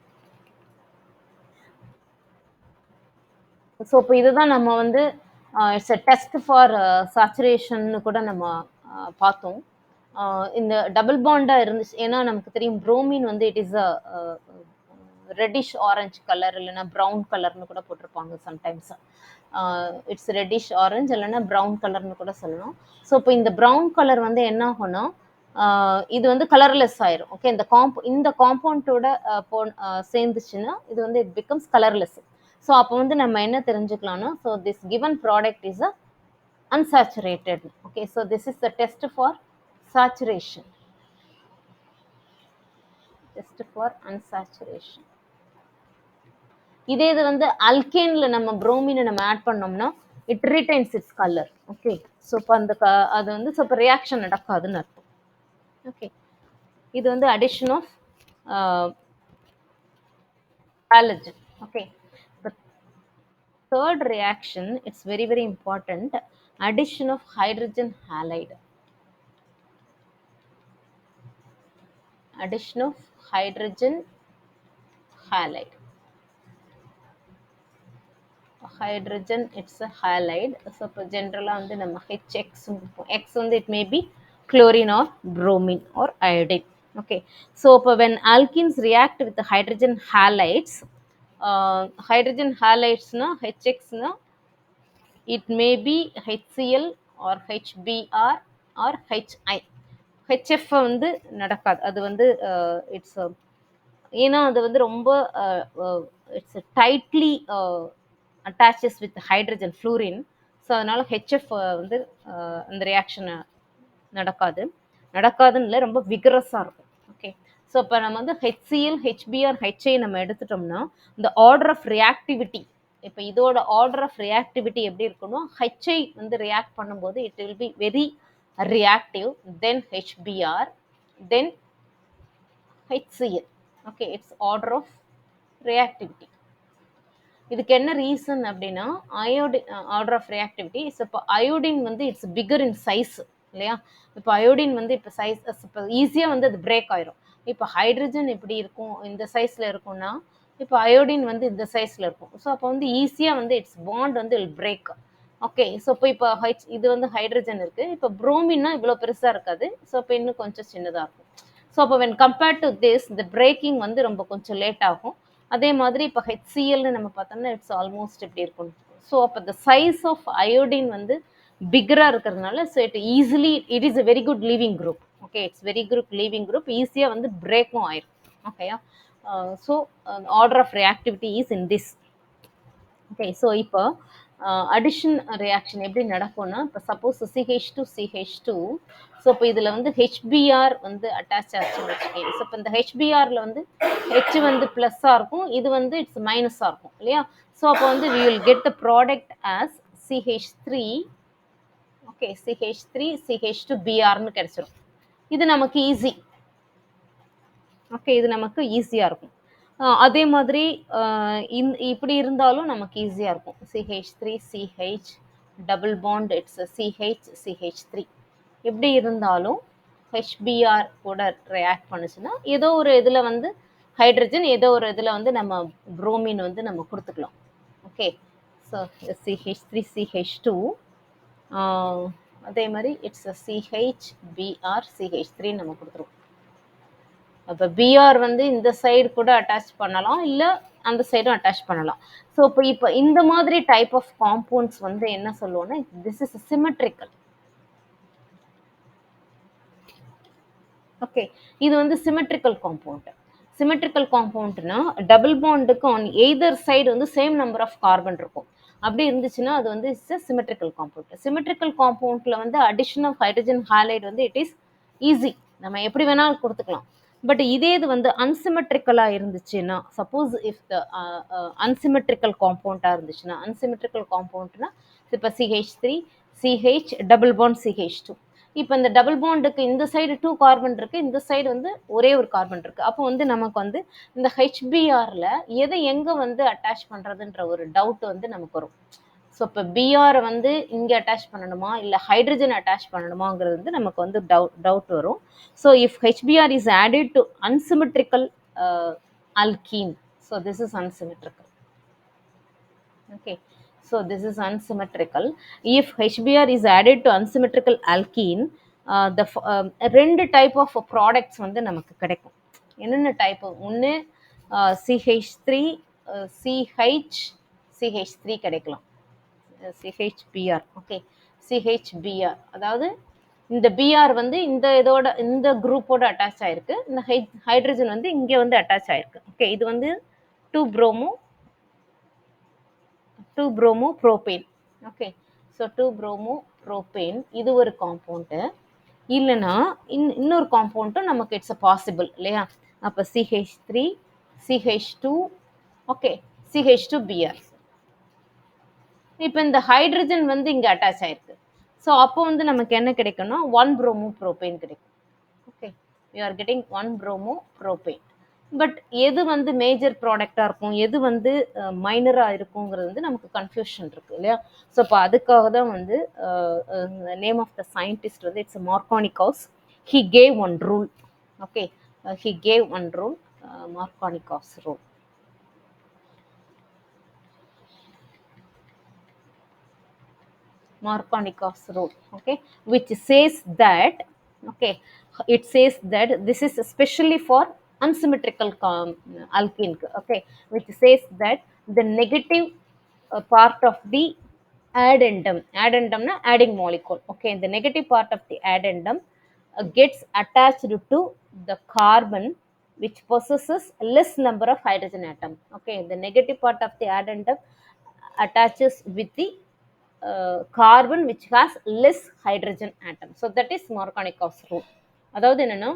So இப்போ இதுதான் நம்ம வந்து இட்ஸ் எ டெஸ்ட் ஃபார் சேச்சுரேஷன்னு கூட நம்ம பார்த்தோம். இந்த டபுள் பாண்டாக இருந்துச்சு, ஏன்னா நமக்கு தெரியும் புரோமின் வந்து it is a reddish orange colour, இல்லைன்னா ப்ரௌன் கலர்னு கூட போட்டிருப்பாங்க சம்டைம்ஸ். இட்ஸ் ரெட்டிஷ் ஆரஞ்சு இல்லைன்னா ப்ரௌன் கலர்னு கூட சொல்லணும். ஸோ இப்போ இந்த ப்ரௌன் கலர் வந்து என்ன ஆகும்னா இது வந்து கலர்லெஸ் ஆயிரும். ஓகே, இந்த காம்பவுண்டோட சேர்ந்துச்சுன்னா இது வந்து இட் பிகம்ஸ் கலர்லெஸ். ஸோ அப்போ வந்து நம்ம என்ன தெரிஞ்சுக்கலாம்னா, so this given product is a unsaturated. Okay, so this is the test for saturation. Test for unsaturation. இதே இது வந்து அல்கேன்ல நம்ம புரோமினை நம்ம ஆட் பண்ணோம்னா it retains it's colour. Okay, so இப்போ அந்த அது வந்து இப்போ ரியாக்ஷன் நடக்காதுன்னு அர்த்தம். ஓகே, இது வந்து addition of halogen. Okay, the third reaction, it's very very important, addition of hydrogen halide. Addition of hydrogen halide. Hydrogen, it's a halide. So generally வந்து நம்ம HX X வந்து it may be chlorine or bromine or iodine. Okay, so when alkenes react with the hydrogen halides, hydrogen halides na HX na it may be HCl or HBr or HI. HF வந்து நடக்காது, அது வந்து it's ஏன்னா அது வந்து ரொம்ப it's tightly attaches with hydrogen fluorine. So அதனால HF வந்து அந்த ரியாக்ஷன் நடக்காதுன்னு இல்லை, ரொம்ப விகரஸாக இருக்கும். ஓகே, ஸோ இப்போ நம்ம வந்து HCl, HBr, HI நம்ம எடுத்துட்டோம்னா இந்த ஆர்டர் ஆஃப் ரியாக்டிவிட்டி, இப்போ இதோட ஆர்டர் ஆஃப் ரியாக்டிவிட்டி எப்படி இருக்குன்னா, HI வந்து ரியாக்ட் பண்ணும்போது it will be very reactive, then HBr, then HCl. Okay, it's order of reactivity. இதுக்கு என்ன ரீசன் அப்படின்னா ஆர்டர் ஆஃப் ரியாக்டிவிட்டி. இப்போ அயோடின் வந்து இட்ஸ் பிகர் இன் சைஸ் இல்லையா. இப்போ அயோடின் வந்து இப்போ சைஸ் இப்போ ஈஸியாக வந்து அது பிரேக் ஆயிரும். இப்போ ஹைட்ரஜன் எப்படி இருக்கும், இந்த சைஸில் இருக்கும்னா இப்போ அயோடின் வந்து இந்த சைஸில் இருக்கும். ஸோ அப்போ வந்து ஈஸியாக வந்து இட்ஸ் பாண்ட் வந்து இல் பிரேக். ஓகே, ஸோ இப்போ இது வந்து ஹைட்ரஜன் இருக்குது, இப்போ புரோமின்னா இவ்வளோ பெருசாக இருக்காது. ஸோ இப்போ இன்னும் கொஞ்சம் சின்னதாக இருக்கும். ஸோ அப்போ வென் கம்பேர்ட் டு திஸ் இந்த பிரேக்கிங் வந்து ரொம்ப கொஞ்சம் லேட் ஆகும். அதே மாதிரி இப்போ ஹெச்சிஎல்னு நம்ம பார்த்தோம்னா இட்ஸ் ஆல்மோஸ்ட் இப்படி இருக்கும். ஸோ அப்போ த சைஸ் ஆஃப் அயோடின் வந்து பிகராக இருக்கிறதுனால so it easily it is a very good leaving group. Okay, it's very good leaving group, ஈஸியாக வந்து பிரேக்கும் ஆயிரும். ஓகேயா, so order of reactivity is in this. Okay, so இப்போ அடிஷன் ரியாக்ஷன் எப்படி நடக்கும்னா, இப்போ சப்போஸ் CH2CH2, ஸோ இப்போ இதில் வந்து HBr வந்து அட்டாச் ஆச்சுன்னு வச்சுக்கோங்க. ஸோ இப்போ இந்த HBrல வந்து H வந்து ப்ளஸ்ஸாக இருக்கும், இது வந்து இட்ஸ் மைனஸாக இருக்கும் இல்லையா. ஸோ அப்போ வந்து we will get the product as CH3. Okay, CH3 CH2Brன்னு கிடைச்சிரும். இது நமக்கு ஈஸி. ஓகே, இது நமக்கு ஈஸியாக இருக்கும். அதே மாதிரி இப்படி இருந்தாலும் நமக்கு ஈஸியாக இருக்கும். CH3CH double bond it's CH3. எப்படி இருந்தாலும் HBr கூட ரியாக்ட் பண்ணுச்சுன்னா ஏதோ ஒரு இதில் வந்து ஹைட்ரஜன், ஏதோ ஒரு இதில் வந்து நம்ம புரோமின் வந்து நம்ம கொடுத்துக்கலாம். ஓகே, ஸோ CH3CH2 அதே மாதிரி இட்ஸ் CHBr CH3 நம்ம கொடுத்துருவோம். அப்போ பிஆர் வந்து இந்த சைடு கூட அட்டாச் பண்ணலாம், இல்லை அந்த சைடும் அட்டாச் பண்ணலாம். ஸோ இப்போ இந்த மாதிரி டைப் ஆஃப் காம்பவுண்ட்ஸ் வந்து என்ன சொல்லுவோம்னா, திஸ் இஸ் சிமெட்ரிக்கல். ஓகே, இது வந்து சிமெட்ரிக்கல் காம்பவுண்ட். சிமெட்ரிக்கல் காம்பவுண்ட்னா டபுள் பாண்டுக்கு ஆன் எய்தர் சைடு வந்து சேம் நம்பர் ஆஃப் கார்பன் இருக்கும். அப்படி இருந்துச்சுன்னா அது வந்து இட்ஸ் சிமெட்ரிக்கல் காம்பவுண்ட். சிமெட்ரிக்கல் காம்பவுண்ட்ல வந்து அடிஷன் ஆஃப் ஹைட்ரஜன் ஹாலைடு வந்து இட் இஸ் ஈஸி, நம்ம எப்படி வேணாலும் கொடுத்துக்கலாம். பட் இதே இது வந்து அன்சிமெட்ரிக்கலா இருந்துச்சுன்னா, சப்போஸ் இஃப் த அன்சிமெட்ரிக்கல் காம்பவுண்டா இருந்துச்சுன்னா, அன்சிமெட்ரிக்கல் காம்பவுண்ட்னா இப்போ CH3 CH double bond CH2. இப்போ இந்த டபுள் பாண்டுக்கு இந்த சைடு 2 கார்பன் இருக்கு, இந்த சைடு வந்து ஒரே ஒரு கார்பன் இருக்கு. அப்போ வந்து நமக்கு வந்து இந்த HBrல எதை எங்க வந்து அட்டாச் பண்றதுன்ற ஒரு டவுட் வந்து நமக்கு வரும். ஸோ இப்போ பிஆர் வந்து இங்கே அட்டாச் பண்ணணுமா இல்லை ஹைட்ரஜன் அட்டாச் பண்ணணுமாங்கிறது வந்து நமக்கு வந்து டவுட் வரும். So if HPR is added to unsymmetrical alkene, so this is unsymmetrical. Okay, so this is unsymmetrical. If HBr is added to unsymmetrical alkene, the ரெண்டு டைப் ஆஃப் ப்ராடக்ட்ஸ் வந்து நமக்கு கிடைக்கும். என்னென்ன type? ஒன்று CH3 CH3 கிடைக்கலாம், CHBr. Okay, CHBr அதாவது இந்த PR வந்து இந்த இதோட இந்த குரூப்போட அட்டாச் ஆயிருக்கு, இந்த ஹைட்ரஜன் வந்து இங்கே வந்து அட்டாச் ஆயிருக்கு. ஓகே, இது வந்து 2 bromo propane. Okay, so 2 bromo propane இது ஒரு காம்பவுண்டு. இல்லைன்னா இன்னொரு காம்பவுண்டும் நமக்கு இட்ஸ் பாசிபிள் இல்லையா? அப்போ CH3 CH2 ஓகே CH2Br. இப்போ இந்த ஹைட்ரஜன் வந்து இங்கே அட்டாச் ஆயிருக்கு. ஸோ அப்போ வந்து நமக்கு என்ன கிடைக்கும்னா 1 bromo propane கிடைக்கும். Okay, you are getting 1 bromo propane. But எது வந்து மேஜர் ப்ராடக்டாக இருக்கும், எது வந்து மைனராக இருக்குங்கிறது வந்து நமக்கு கன்ஃபியூஷன் இருக்குது இல்லையா? ஸோ இப்போ அதுக்காக தான் வந்து நேம் ஆஃப் த சயின்டிஸ்ட் வந்து it's Markovnikov's. He gave one rule. Okay, he gave one rule, Markovnikov's rule. Markovnikov's rule, okay, which says that, okay, it says that this is especially for unsymmetrical alkene, okay, which says that the negative part of the addendum na adding molecule, okay, the negative part of the addendum gets attached to the carbon which possesses less number of hydrogen atom. Okay, the negative part of the addendum attaches with the carbon which has less hydrogen atom. So that is Markovnikov's rule. அதாவது என்னன்னா,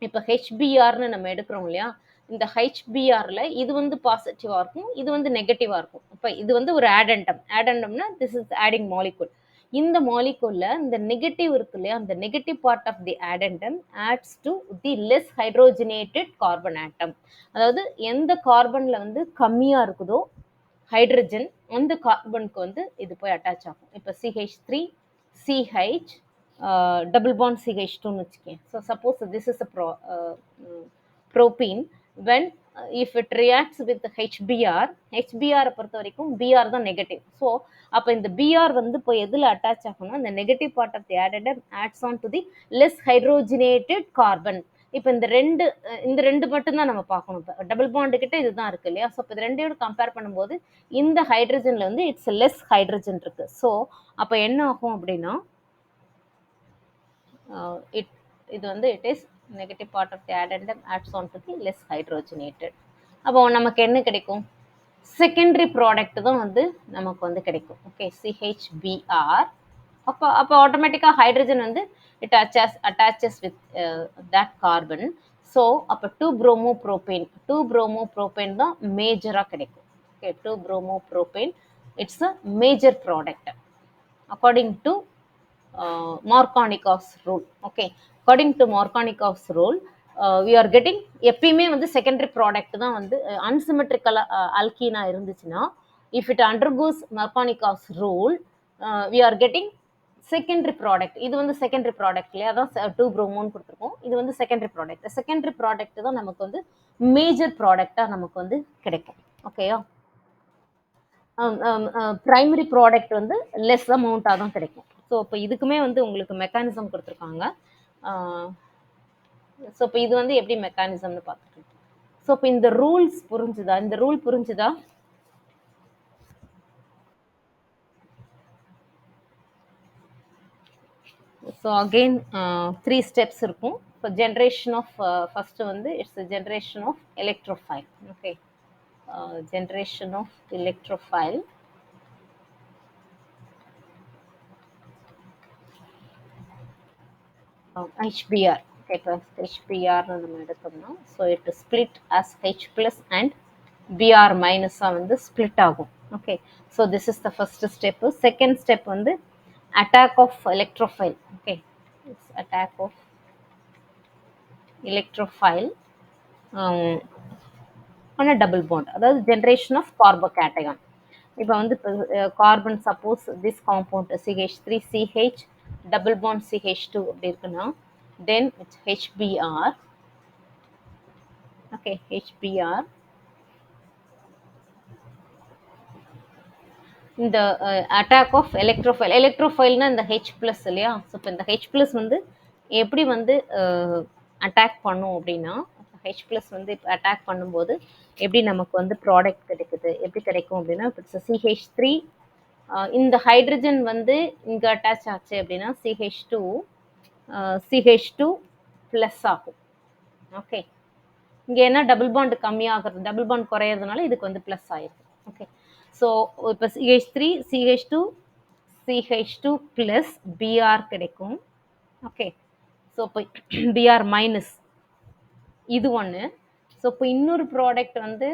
இப்போ ஹெச்பிஆர்னு நம்ம எடுக்கிறோம் இல்லையா, இந்த ஹெச்பிஆர்ல இது வந்து பாசிட்டிவா இருக்கும், இது வந்து நெகட்டிவா இருக்கும். இப்போ இது வந்து ஒரு ஆடண்டம்னா திஸ் இஸ் ஆடிங் மாலிகூல். இந்த மாலிகூல்ல இந்த நெகட்டிவ் இருக்கு இல்லையா, அந்த negative part of the addendum adds to the less hydrogenated carbon atom. அதாவது எந்த கார்பன்ல வந்து கம்மியா இருக்குதோ ஹைட்ரஜன், அந்த கார்பனுக்கு வந்து இது போய் அட்டாச் ஆகும். இப்போ CH3 CH டபுள் பாண்ட் CH2ன்னு வச்சுக்கேன். So suppose this is a propene, when if it reacts with HBr பொறுத்த வரைக்கும் பிஆர் தான் நெகட்டிவ். ஸோ அப்போ இந்த பிஆர் வந்து இப்போ எதில் அட்டாச் ஆகணும்னா இந்த negative part of the added adds on to the less hydrogenated carbon. இப்போ இந்த ரெண்டு மட்டும்தான் நம்ம பார்க்கணும். இப்போ டபுள் பாண்டு கிட்ட இதுதான் இருக்கு இல்லையா? ஸோ இப்போ இது ரெண்டையோட கம்பேர் பண்ணும்போது இந்த ஹைட்ரஜன்ல வந்து இட்ஸ் லெஸ் ஹைட்ரஜன் இருக்கு. ஸோ அப்போ என்ன ஆகும் அப்படின்னா இது வந்து it is negative part of the addendum adds on to the less hydrogenated. அப்போ நமக்கு என்ன கிடைக்கும்? செகண்டரி ப்ராடக்ட் தான் வந்து நமக்கு வந்து கிடைக்கும். Okay, CHBr. அப்போ ஆட்டோமேட்டிக்காக ஹைட்ரஜன் வந்து it attaches with that carbon. So அப்போ 2 bromo propane தான் மேஜராக கிடைக்கும். Okay, 2 bromo propane it's a major product according to Markovnikov's rule. Okay, according to Markovnikov's rule, we are getting எப்பயுமே வந்து செகண்டரி ப்ராடக்ட் தான் வந்து அன்சிமெட்ரிக்கல் அல்கீனா இருந்துச்சுன்னா, if it undergoes Markovnikov's rule, we are getting secondary product. இது வந்து secondary product இல்லையா, அதான் 2 bromoன்னு கொடுத்துருக்கோம். இது வந்து செகண்டரி ப்ராடக்ட். செகண்டரி ப்ராடக்ட் தான் நமக்கு வந்து மேஜர் ப்ராடக்டாக நமக்கு வந்து கிடைக்கும். ஓகேயா? பிரைமரி ப்ராடக்ட் வந்து லெஸ் அமௌண்ட்டாக தான் கிடைக்கும். ஸோ இப்போ இதுக்குமே வந்து உங்களுக்கு மெக்கானிசம் கொடுத்துருக்காங்க. ஸோ இப்போ இது வந்து எப்படி மெக்கானிசம்னு பார்த்துட்டு. ஸோ இப்போ இந்த ரூல்ஸ் புரிஞ்சுதா? இந்த ரூல் புரிஞ்சுதா? ஸோ அகெயின் த்ரீ ஸ்டெப்ஸ் இருக்கும். இப்போ ஜென்ரேஷன் ஆஃப் ஃபஸ்ட்டு வந்து it's generation of electrophile. Okay, generation of electrophile. HBr. Okay, HBr நம்ம எடுத்தோம்னா so it split as H plus and Br minus வந்து ஸ்பிளிட் ஆகும். Okay, so this is the first step. Second step வந்து attack of electrophile. Okay, it's attack of electrophile on a double bond, அதாவது generation of carbocation. இப்போ வந்து carbon suppose this compound CH3CH double bond CH2 அப்படி இருக்குன்னா then it's HBr. Okay, HBr இந்த attack of electrophile. எலக்ட்ரோஃபைல்னா இந்த H plus இல்லையா? So இப்போ இந்த H ப்ளஸ் வந்து எப்படி வந்து அட்டாக் பண்ணும் அப்படின்னா, H ப்ளஸ் வந்து இப்போ அட்டாக் பண்ணும்போது எப்படி நமக்கு வந்து ப்ராடக்ட் கிடைக்குது, எப்படி கிடைக்கும் அப்படின்னா, இப்போ CH3 இந்த ஹைட்ரஜன் வந்து இங்கே அட்டாச் ஆச்சு அப்படின்னா CH2 ப்ளஸ் ஆகும். ஓகே, இங்கே என்ன டபுள் பாண்ட் கம்மியாகிறது, டபுள் பாண்ட் குறையிறதுனால இதுக்கு வந்து ப்ளஸ் ஆயிருக்கு. ஓகே, ஸோ இப்போ CH2 ப்ளஸ் Br கிடைக்கும். ஓகே, ஸோ இப்போ Br மைனஸ் இது ஒன்று. ஸோ இப்போ இன்னொரு ப்ராடக்ட் வந்து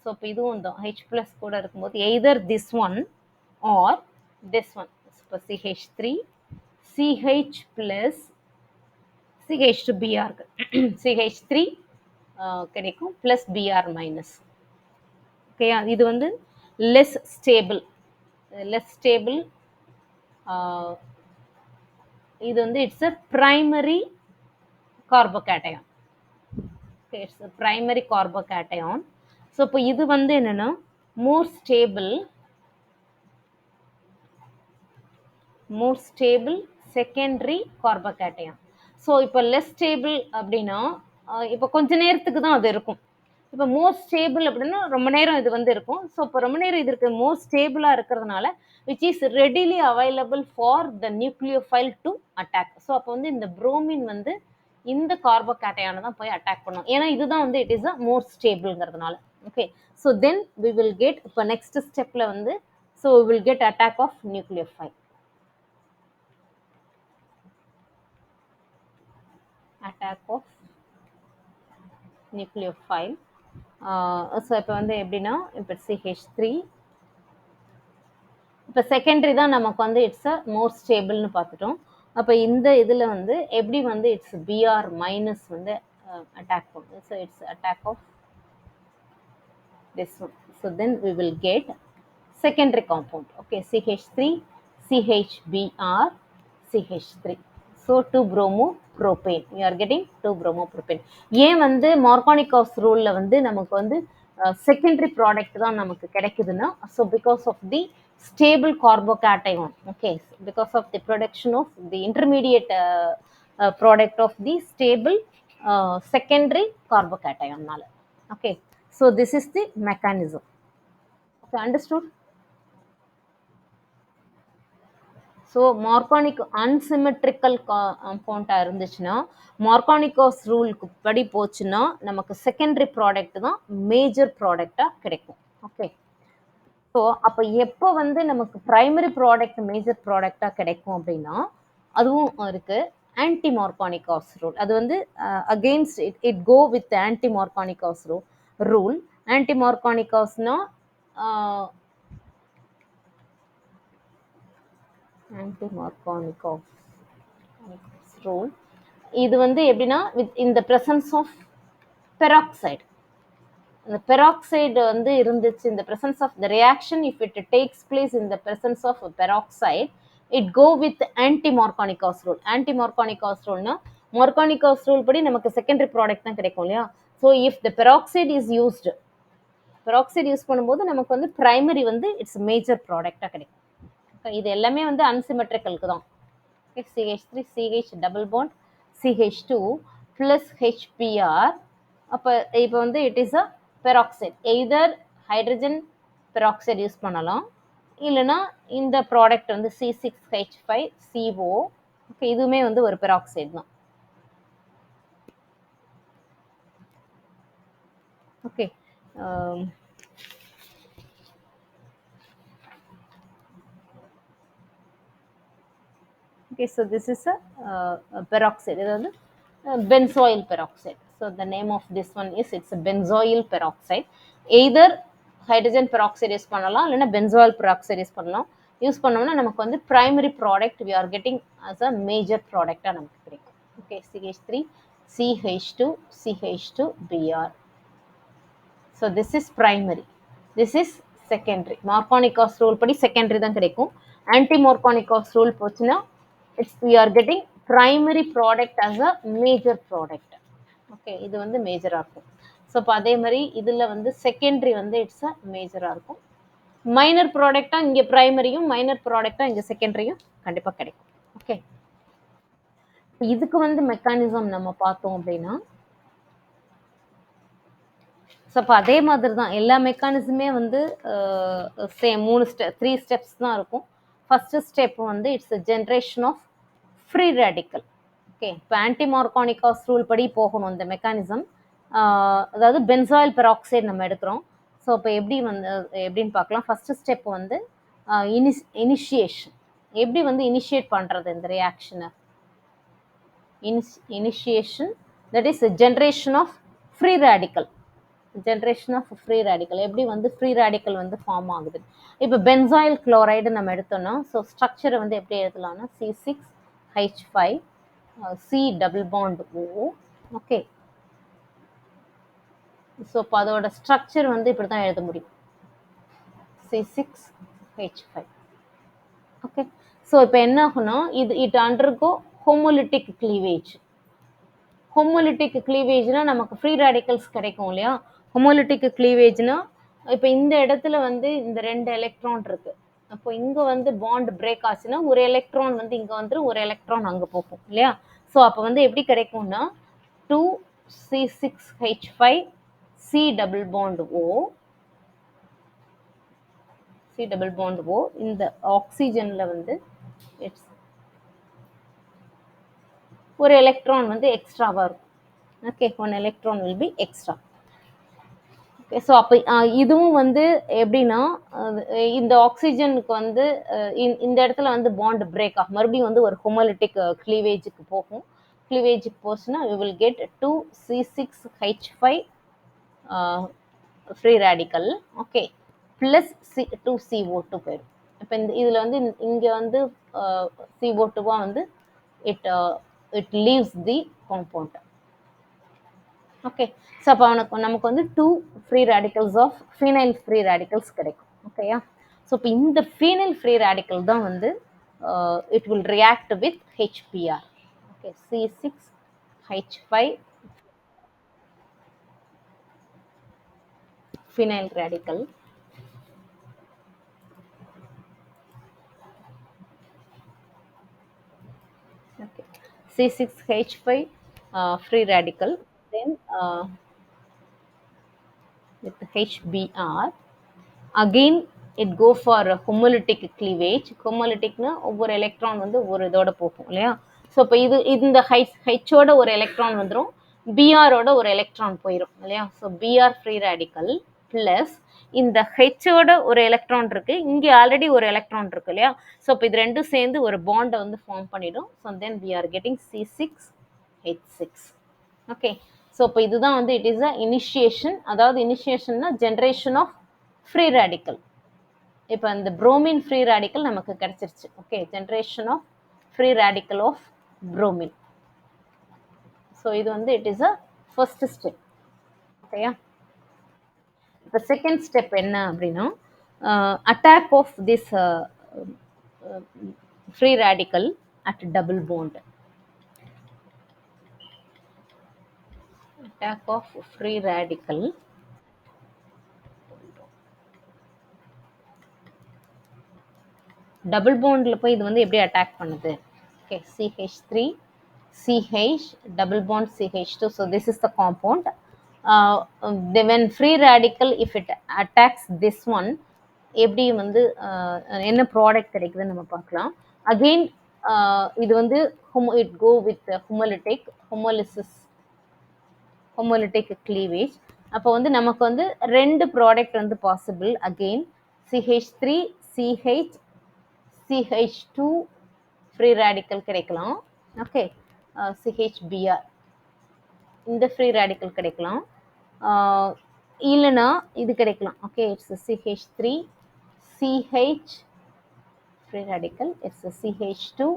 ஸோ இப்போ இதுவும் தான் H ப்ளஸ் கூட இருக்கும்போது either this one or this one. இப்போ CH3 CH plus CH2Br CH3 கிடைக்கும் ப்ளஸ் Br மைனஸ். ஓகே, இது வந்து லெஸ் ஸ்டேபிள். இது வந்து it's a primary கார்போகேட்டையான். Okay, it's a primary கார்போகேட்டையான். So இப்போ இது வந்து என்னன்னா மோர் ஸ்டேபிள் செகண்டரி கார்போகேட்டையான். ஸோ இப்போ லெஸ் ஸ்டேபிள் அப்படின்னா இப்போ கொஞ்ச நேரத்துக்கு தான் அது இருக்கும். இப்போ மோர் ஸ்டேபிள் அப்படின்னா ரொம்ப நேரம் இது வந்து இருக்கும். ஸோ இப்போ ரொம்ப நேரம் இது இருக்கு மோர் ஸ்டேபிளாக இருக்கிறதுனால which is readily available for the nucleophile to attack. So அப்போ வந்து இந்த புரோமின் வந்து இந்த கார்போகேட்டையான தான் போய் அட்டாக் பண்ணும். ஏன்னா இதுதான் வந்து இட் இஸ் அ மோர் ஸ்டேபிள்ங்கிறதுனால. Okay, so then we will get இப்போ நெக்ஸ்ட் ஸ்டெப்ல வந்து so we will get attack of nucleophile. attack of nucleophile. ஸோ இப்போ வந்து எப்படின்னா இப்போ CH3 இப்போ செகண்டரி தான் நமக்கு வந்து இட்ஸ் அ மோர் ஸ்டேபிள்னு பார்த்துட்டோம். அப்போ இந்த இதில் வந்து எப்படி வந்து இட்ஸ் Br மைனஸ் வந்து அட்டாக் பண்ணும். So it's attack of this one. So then we will get secondary compound. Okay, CH3 CHBr CH3. So 2-bromopropane. You are getting 2-bromopropane. ஏன் வந்து மார்கானிகாஸ் ரூல்ல வந்து நமக்கு வந்து செகண்டரி ப்ராடக்ட் தான் நமக்கு கிடைக்குதுன்னா, so because of the stable carbocation. Okay, because of the production of the intermediate product of the stable secondary carbocation. Okay, so this is the mechanism. Okay, understood? So Markovnik unsymmetrical காம்பவுண்டாக இருந்துச்சுன்னா மார்கானிகாஸ் ரூலுக்கு படி போச்சுன்னா நமக்கு secondary product தான் major ப்ராடக்டாக கிடைக்கும். Okay, so அப்போ எப்போ வந்து நமக்கு ப்ரைமரி ப்ராடக்ட் மேஜர் ப்ராடக்டாக கிடைக்கும் அப்படின்னா அதுவும் இருக்குது. ஆன்டி மார்கானிகாஸ் ரூல் அது வந்து against it go with anti மார்கானிகாஸ் rule. Anti மார்கானிகாஸ்னா anti-Markovnikov rule. இது வந்து எப்படின்னா in the presence of peroxide. இந்த பெராக்சைடு வந்து இருந்துச்சு in the presence of the reaction, if it takes place in the presence of peroxide, it go with anti-Markovnikov rule. Anti-Markovnikov rule Markovnikov rule படி நமக்கு secondary product தான் கிடைக்கும் இல்லையா? So if the peroxide is used peroxide use பண்ணும்போது நமக்கு வந்து primary வந்து it's major ப்ராடக்டாக கிடைக்கும். இது எல்லாமே வந்து அன்சிமெட்ரிக்கலுக்கு தான். CH3 CH double bond CH2 plus HBr. அப்போ இப்போ வந்து it is a peroxide. Either hydrogen peroxide use பண்ணலாம், இல்லைனா இந்த ப்ராடக்ட் வந்து C6H5CO. ஓகே, இதுவுமே வந்து ஒரு பெராக்சைடு தான். Okay, okay, so this is a peroxide. இது வந்து benzoyl peroxide. So the name of this one is it's a benzoyl peroxide. Either hydrogen peroxide use பண்ணலாம், இல்லைன்னா benzoyl peroxide யூஸ் பண்ணலாம். யூஸ் பண்ணோம்னா நமக்கு வந்து primary product we are getting as a major product நமக்கு கிடைக்கும். Okay, CH3 CH2 CH2Br. So this is primary, this is secondary. Markovnikov's rule படி secondary தான் கிடைக்கும். Anti Markovnikov's rule போச்சுன்னா we are getting primary product as a major product. Okay, இது வந்து மேஜரா இருக்கும். So இப்போ அதே மாதிரி இதுல வந்து செகண்டரி வந்து இட்ஸ் அ மேஜரா இருக்கும். மைனர் ப்ராடக்டா இங்க பிரைமரியும், மைனர் ப்ராடக்டா இங்க செகண்டரியும் கண்டிப்பா கிடைக்கும். ஓகே, இதுக்கு வந்து மெக்கானிசம் நம்ம பார்த்தோம் அப்படின்னா, ஸோ அப்போ அதே மாதிரி தான் எல்லா மெக்கானிசமே வந்து சேம் 3 ஸ்டெப்ஸ் தான் இருக்கும். ஃபர்ஸ்ட் ஸ்டெப் வந்து it's generation of free radical. Okay, இப்போ ஆன்டி மார்கானிகாஸ் ரூல் படி போகணும் இந்த மெக்கானிசம். அதாவது பென்சாயில் பெராக்சைடு நம்ம எடுக்கிறோம். ஸோ இப்போ எப்படின்னு பார்க்கலாம். ஃபர்ஸ்ட் ஸ்டெப் வந்து இனிஷியேஷன். எப்படி வந்து இனிஷியேட் பண்ணுறது இந்த ரியாக்ஷனை? Initiation, that is generation of free radical. Generation of free radical எப்படி வந்து ஃப்ரீ ரேடிக்கல் வந்து ஃபார்ம் ஆகுது. இப்போ பென்சாயில் குளோரைடு நம்ம எடுத்தோம்னா, ஸோ ஸ்ட்ரக்சரை வந்து எப்படி எழுதலாம்னா C6H5 C double bond O. Okay, so இப்போ அதோட ஸ்ட்ரக்சர் வந்து இப்படி தான் எழுத முடியும், C6H5. ஓகே, ஸோ இப்போ என்ன ஆகும்னா it undergo homolytic cleavage. Homolytic கிளீவேஜ்னா நமக்கு ஃப்ரீ ரேடிக்கல்ஸ் கிடைக்கும் இல்லையா. ஹோமோலிட்டிக் கிளீவேஜ்னா இப்போ இந்த இடத்துல வந்து இந்த 2 எலக்ட்ரான் இருக்கு. அப்போ இங்க வந்து பாண்ட் பிரேக் ஆச்சுன்னா ஒரு எலக்ட்ரான் வந்து இங்க வந்துடும், ஒரு எலக்ட்ரான் அங்க போகும் இல்லையா. ஸோ அப்போ வந்து எப்படி கிடைக்கும்னா 2C6H5 C double bond O, C double bond O. இந்த ஆக்சிஜன்ல வந்து இட்ஸ் ஒரு எலக்ட்ரான் வந்து எக்ஸ்ட்ராவா இருக்கும். Okay, 1 electron will be extra. Okay, so அப்போ இதுவும் வந்து எப்படின்னா இந்த ஆக்சிஜனுக்கு வந்து இந்த இடத்துல வந்து பாண்ட் பிரேக் ஆகும், மறுபடியும் வந்து ஒரு ஹோமோலிட்டிக் கிளீவேஜுக்கு போகும். கிளீவேஜுக்கு போச்சுன்னா we will get 2C6H5 free radical. Okay, plus 2CO2 போயிடும். இப்போ இதில் வந்து இங்கே வந்து CO2 வந்து it leaves the compound. Okay, so அப்போ நமக்கு வந்து 2 free radicals of phenyl free radicals கிடைக்கும். ஓகேயா, ஸோ இப்போ இந்த ஃபீனைல் ஃப்ரீ ரேடிக்கல் தான் வந்து it will react with HBr. Okay, C6H5 phenyl radical. Okay, C6H5 free radical, then with HBr. Again it go for homolytic cleavage. homolyticனா ஒவ்வொரு electron வந்து ஒரு இதோட போகும் இல்லையா. ஸோ இப்போ இந்த ஹெச்சோட ஒரு எலக்ட்ரான் வந்துடும், பிஆரோட ஒரு எலக்ட்ரான் போயிடும் இல்லையா. So B R free radical plus இந்த ஹெச்சோட ஒரு எலக்ட்ரான் இருக்கு, இங்கே ஆல்ரெடி ஒரு எலக்ட்ரான் இருக்கு இல்லையா. ஸோ இப்போ இது ரெண்டும் சேர்ந்து ஒரு பாண்டை வந்து ஃபார்ம் பண்ணிடும். So then we are getting C6H6. Okay, so இப்போ இதுதான் வந்து இட் இஸ் அ இனிஷியேஷன். அதாவது இனிஷியேஷன்னா ஜென்ரேஷன் ஆஃப் ஃப்ரீ ரேடிக்கல். இப்போ இந்த புரோமின் ஃப்ரீ ரேடிக்கல் நமக்கு கிடைச்சிருச்சு. Okay, generation of free radical of bromine. So இது வந்து it is a first step. ஓகேயா, இப்போ செகண்ட் ஸ்டெப் என்ன அப்படின்னா attack of this free radical at double bond. attack of free radical double பாண்டில் போய் இது வந்து எப்படி அட்டாக் பண்ணுது? Okay, CH3 CH double bond CH2. So this is the compound. When free radical, if it attacks this one, எப்படி வந்து என்ன product கிடைக்குதுன்னு நம்ம பார்க்கலாம். அகெயின் இது வந்து it go with homolytic cleavage. அப்போ வந்து நமக்கு வந்து ரெண்டு ப்ராடக்ட் வந்து possible. Again CH3 CH CH2 free radical கிடைக்கலாம். ஓகே, CHBr இந்த ஃப்ரீ ரேடிக்கல் கிடைக்கலாம். இல்லைனா இது கிடைக்கலாம். Okay, it's CH3 CH free radical, it's a CH2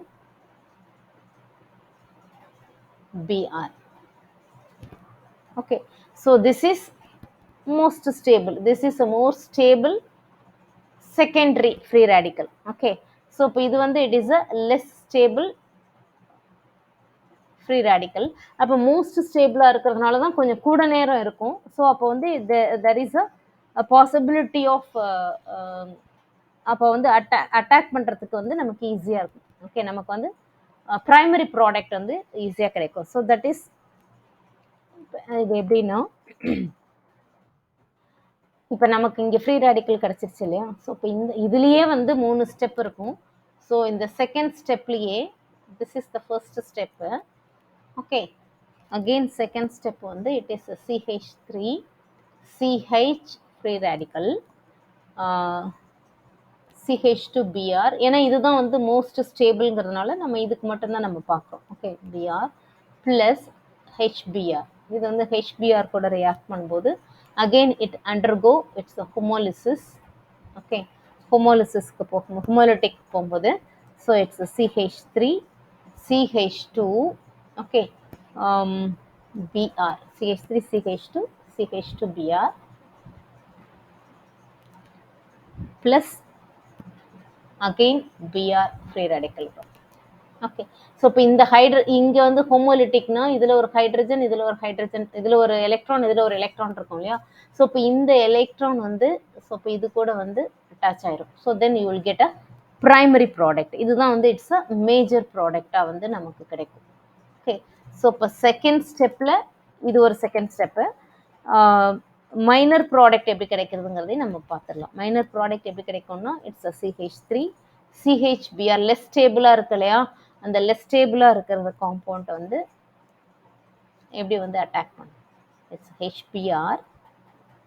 Br. Okay, so this is most stable. This is a more stable secondary free radical. Okay, so இப்போ இது வந்து it is a less stable free radical. அப்போ most ஸ்டேபிளாக இருக்கிறதுனால தான் கொஞ்சம் கூட நேரம் இருக்கும். ஸோ அப்போ வந்து there is a possibility of அப்போ வந்து அட்டாக் பண்ணுறதுக்கு வந்து நமக்கு ஈஸியாக இருக்கும். ஓகே, நமக்கு வந்து ப்ரைமரி ப்ராடக்ட் வந்து ஈஸியாக கிடைக்கும். ஸோ தட் இஸ் இது எப்படின்னா, இப்போ நமக்கு இங்கே ஃப்ரீ ரேடிக்கல் கிடச்சிருச்சு இல்லையா? ஸோ இப்போ இதுலேயே வந்து 3 ஸ்டெப் இருக்கும். ஸோ இந்த செகண்ட் ஸ்டெப்லேயே this is the first step. Okay, again second step வந்து it is a CH3 CH free radical CH2Br. ஏன்னா இதுதான் வந்து மோஸ்ட் ஸ்டேபிள்ங்கிறதுனால நம்ம இதுக்கு மட்டும்தான் நம்ம பார்க்குறோம். Okay, Br plus HBr. இது வந்து HBr கூட ரியாக்ட் பண்ணும்போது again it undergo it's homolysis. Okay, ஹோமோலிசிஸ்க்கு போகும்போது ஹோமோலிட்டிக் போகும்போது so it's CH3 CH2. okay, Br CH3 CH2 CH2Br plus again Br free radical. Okay, so இப்போ இந்த இங்கே வந்து ஹோமோலிட்டிக்னா இதில் ஒரு ஹைட்ரஜன் இதில் ஒரு ஹைட்ரஜன் இதில் ஒரு எலக்ட்ரான் இதில் ஒரு எலக்ட்ரான் இருக்கும் இல்லையா? ஸோ இப்போ இந்த எலக்ட்ரான் வந்து ஸோ இப்போ இது கூட வந்து அட்டாச் ஆயிரும். So then you will get a primary product. இதுதான் வந்து இட்ஸ் அ மேஜர் ப்ராடக்டாக வந்து நமக்கு கிடைக்கும். ஓகே, ஸோ இப்போ செகண்ட் ஸ்டெப்பில் இது ஒரு செகண்ட் ஸ்டெப்பு. மைனர் ப்ராடக்ட் எப்படி கிடைக்கிறதுங்கிறதையும் நம்ம பார்த்துடலாம். மைனர் ப்ராடக்ட் எப்படி கிடைக்கும்னா it's a CH3 CHBr. Less ஸ்டேபிளாக இருக்கு இல்லையா? அந்த லெஸ் ஸ்டேபிளாக இருக்கிற காம்பவுண்ட் வந்து எப்படி வந்து அட்டாக் பண்ணும்? It's HBr.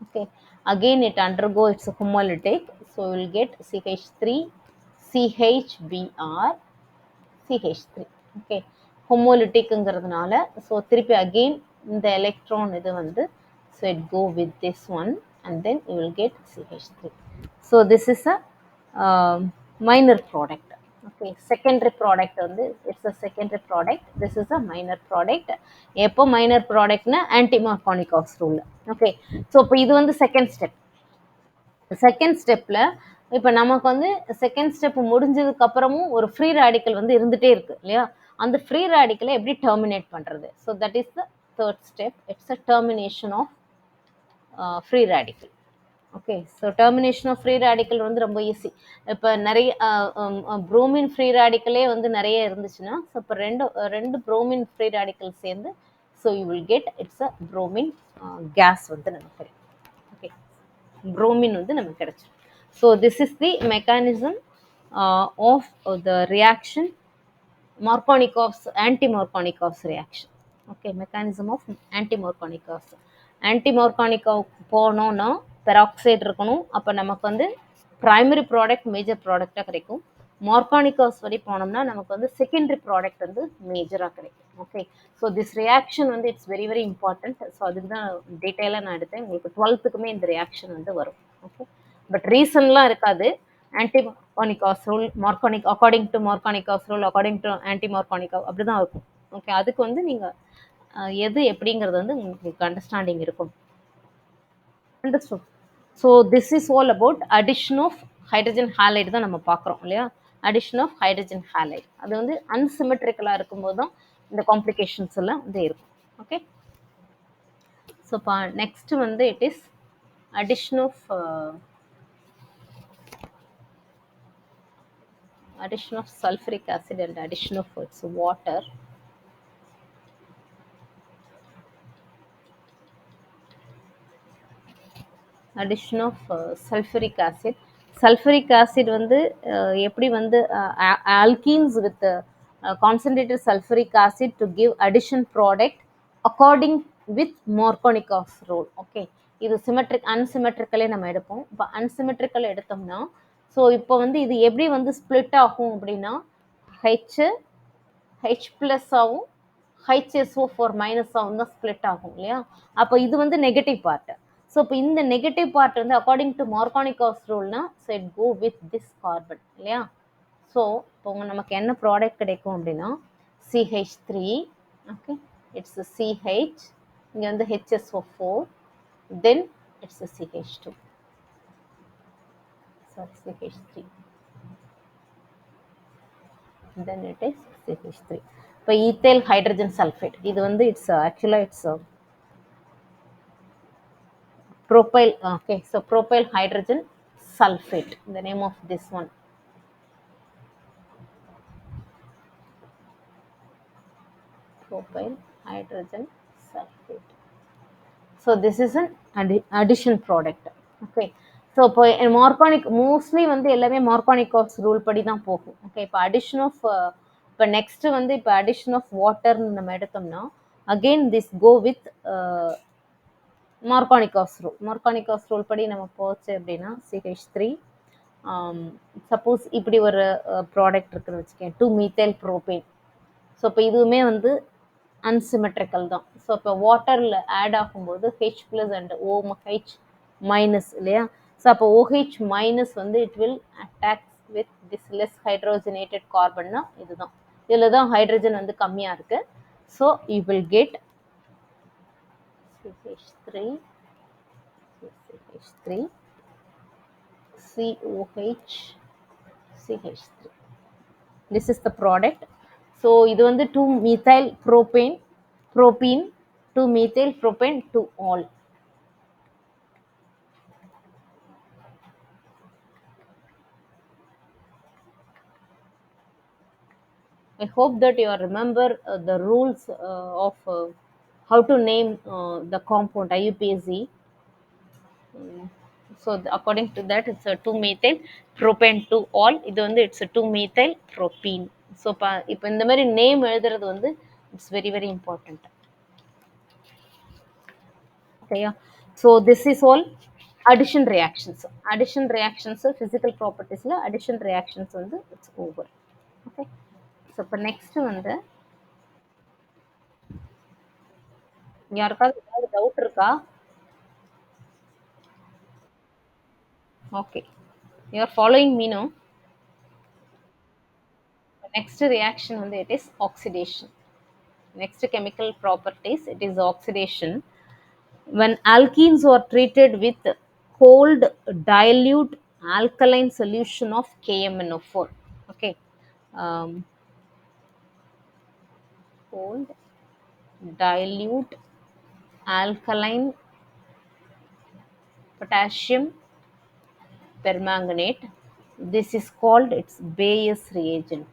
Okay, again it undergo it's homolytic. So will get CH3 CHBr CH3. Okay, ஹோமோலிட்டிக்ங்கிறதுனால ஸோ திருப்பி அகெயின் இந்த எலக்ட்ரான் இது வந்து so it go with this one and then you will get CH3. So this is a minor product. Okay, secondary product வந்து it's a secondary product. This is a minor product. எப்போ minor ப்ராடக்ட்னா anti மார்கானிகாஸ் rule. Okay, so இப்போ இது வந்து second step. Second ஸ்டெப்பில் இப்போ நமக்கு வந்து செகண்ட் ஸ்டெப் முடிஞ்சதுக்கு அப்புறமும் ஒரு ஃப்ரீ ரேடிக்கல் வந்து இருந்துகிட்டே இருக்கு இல்லையா? அந்த ஃப்ரீ ரேடிக்கலை எப்படி டெர்மினேட் பண்ணுறது? So that is the third step. It's a termination of free radical. Okay, so termination of free radical வந்து ரொம்ப ஈஸி. இப்போ நிறைய புரோமின் ஃப்ரீ ரேடிக்கலே வந்து நிறைய இருந்துச்சுன்னா ஸோ இப்போ ரெண்டு புரோமின் ஃப்ரீ ரேடிக்கல் சேர்ந்து so you will get it's a bromine gas வந்து நமக்கு கிடைக்கும். ஓகே, புரோமின் வந்து நமக்கு கிடைச்சிடும். So this is the mechanism of the reaction Markovnikov's anti Markovnikov's reaction. Okay, mechanism of anti Markovnikov's. ஆன்டி-மார்கானிகாவுக்கு போனோன்னா பெராக்சைடு இருக்கணும். அப்போ நமக்கு வந்து ப்ரைமரி ப்ராடக்ட் மேஜர் ப்ராடக்டாக கிடைக்கும். மார்கானிகாஸ் வரை போனோம்னா நமக்கு வந்து செகண்டரி ப்ராடக்ட் வந்து மேஜராக கிடைக்கும். ஓகே, ஸோ திஸ் ரியாக்ஷன் வந்து it's very very important. So அதுக்கு தான் டீட்டெயிலாக நான் எடுத்தேன். உங்களுக்கு 12th இந்த ரியாக்ஷன் வந்து வரும். ஓகே, பட் ரீசன்லாம் இருக்காது. Anti Markovnikov's rule, Markovnik according to Markovnikov's rule, according to anti Markovnikov அப்படி தான் இருக்கும். ஓகே, அதுக்கு வந்து நீங்கள் எது எப்படிங்கிறது வந்து உங்களுக்கு அண்டர்ஸ்டாண்டிங் இருக்கும். Understand. So this is all about addition of hydrogen halide தான் நம்ம பார்க்குறோம் இல்லையா? அடிஷன் ஆஃப் ஹைட்ரஜன் ஹாலைடு அது வந்து அன்சிமெட்ரிக்கலாக இருக்கும்போது தான் இந்த காம்ப்ளிகேஷன்ஸ் எல்லாம் வந்து இருக்கும். ஓகே, ஸோ இப்போ நெக்ஸ்ட் வந்து it is addition of addition of sulfuric acid and addition of its water. Addition of sulfuric acid வந்து எப்படி வந்து alkenes with concentrated sulfuric acid to give addition product according with Markovnikov's rule. Okay, இது symmetric unsymmetrically நம்ம எடுப்போம். இப்போ unsymmetrical எடுத்தோம்னா so இப்போ வந்து இது எப்படி வந்து ஸ்ப்ளிட் ஆகும் அப்படின்னா H plus ஆகும் HSO4 மைனஸ் ஆகும் தான் ஸ்ப்ளிட் ஆகும் இல்லையா. அப்போ இது வந்து நெகட்டிவ் பார்ட். ஸோ இப்போ இந்த நெகட்டிவ் பார்ட் வந்து அக்கார்டிங் டு மார்கானிகாஸ் ரூல்னா so it go with this carbon இல்லையா. ஸோ இப்போ நமக்கு என்ன ப்ராடக்ட் கிடைக்கும் அப்படின்னா CH3. ஓகே, இட்ஸ் CH, இங்கே வந்து HSO4, then it's CH2, sorry CH3, then it is CH3. இப்போ ethyl hydrogen sulfate இது வந்து இட்ஸ் ஆக்சுவலாக it's propyl. Okay, so propyl hydrogen sulfate, the name of this one. Propyl hydrogen sulfate. So this is an addition product. Okay, so இப்போ மார்கானிக் mostly வந்து எல்லாமே மார்கானிகாஸ் rule படி தான் போகும். ஓகே, இப்போ அடிஷன் ஆஃப் இப்போ நெக்ஸ்ட் வந்து இப்போ அடிஷன் ஆஃப் வாட்டர்னு நம்ம எடுத்தோம்னா again this go with Markovnikov's rule. Markovnikov's rule படி நம்ம போச்சு அப்படின்னா CH3. சப்போஸ் இப்படி ஒரு ப்ராடக்ட் இருக்குன்னு வச்சுக்கேன் 2-methyl propane. ஸோ இப்போ இதுவுமே வந்து அன்சிமெட்ரிக்கல் தான். ஸோ இப்போ வாட்டரில் ஆட் ஆகும்போது H plus and OH minus இல்லையா. ஸோ அப்போ OH மைனஸ் வந்து it will attack with this less hydrogenated கார்பன்னா இதுதான். இதில் தான் ஹைட்ரஜன் வந்து கம்மியாக இருக்குது. So you will get CH3, COH, CH3. This is the product. So இது வந்து 2-methyl propane 2-methyl propane 2-all. I hope that you remember the rules of how to name the compound IUPAC. So according to that it's a 2-methyl propane 2-all. இது வந்து it's a 2-methyl propene. So இப்போ இந்த மாதிரி name எழுதுறது வந்து it's very very important. Okay, so this is all addition reactions. Addition reactions physical properties la addition reactions வந்து it's over. Okay, so இப்போ next வந்து யாருக்காவது ஏதாவது டவுட் இருக்கா? Okay, you are following me now. Next reaction வந்து it is oxidation. Next chemical properties it is oxidation. When alkenes are treated with cold dilute alkaline solution of KMNO4. Okay, cold dilute alkaline potassium permanganate, this is called its Bayes reagent.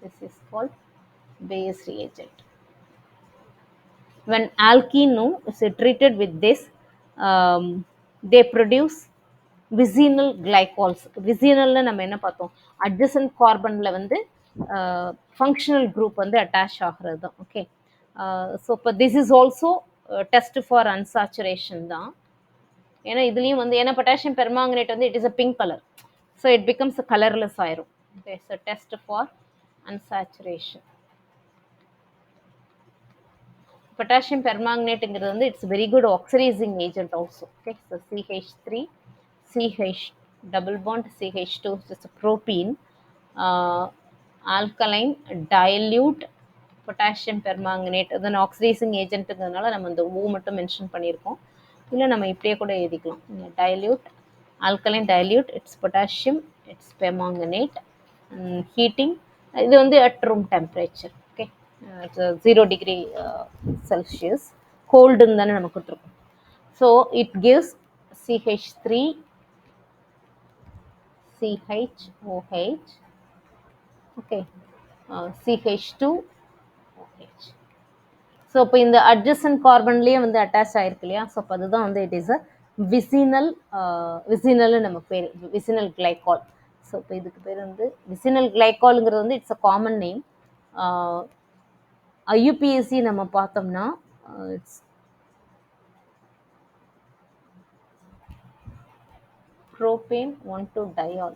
This is called Bayes reagent. When alkene is treated with this, they produce vicinal glycols. Vicinal நம்ம என்ன பார்த்தோம், adjacent carbonல வந்து functional group வந்து attach ஆகிறது தான். Okay, so this is also test for unsaturation தான். ஏன்னா இதுலேயும் வந்து ஏன்னா பொட்டாசியம் பெர்மாங்கனேட் வந்து it is a pink colour, so it becomes colourless ஆயிரும். Okay, so test for unsaturation. Potassium பெர்மாங்கனேட்டுங்கிறது வந்து it's very good oxidising agent also. Okay, so CH3 CH double bond CH2 is propene, alkaline dilute potassium permanganate. அதன் oxidising ஏஜென்ட்டுங்கிறதுனால நம்ம இந்த ஓ மட்டும் mention பண்ணியிருக்கோம். இல்லை நம்ம இப்படியே கூட எழுதிக்கலாம். Dilute alkaline dilute it's potassium it's permanganate heating. இது வந்து at room temperature. Okay, 0 degree Celsius கோல்டுன்னு தானே நம்ம கொடுத்துருக்கோம். So it gives CH3 CHOH, okay, CH2OH. So இப்போ இந்த அட்ஜசன்ட் கார்பன்லேயே வந்து அட்டாச் ஆயிருக்கு இல்லையா, ஸோ அப்போ அதுதான் வந்து இட் இஸ் அ விசினல், விசினல்னு நம்ம பேர், விசினல் கிளைகால். ஸோ இப்போ இதுக்கு பேர் வந்து விசினல் கிளைகாலுங்கிறது வந்து இட்ஸ் அ காமன் நேம். ஐயுபிஎஸ்சி நம்ம பார்த்தோம்னா it's propane 1,2-diol,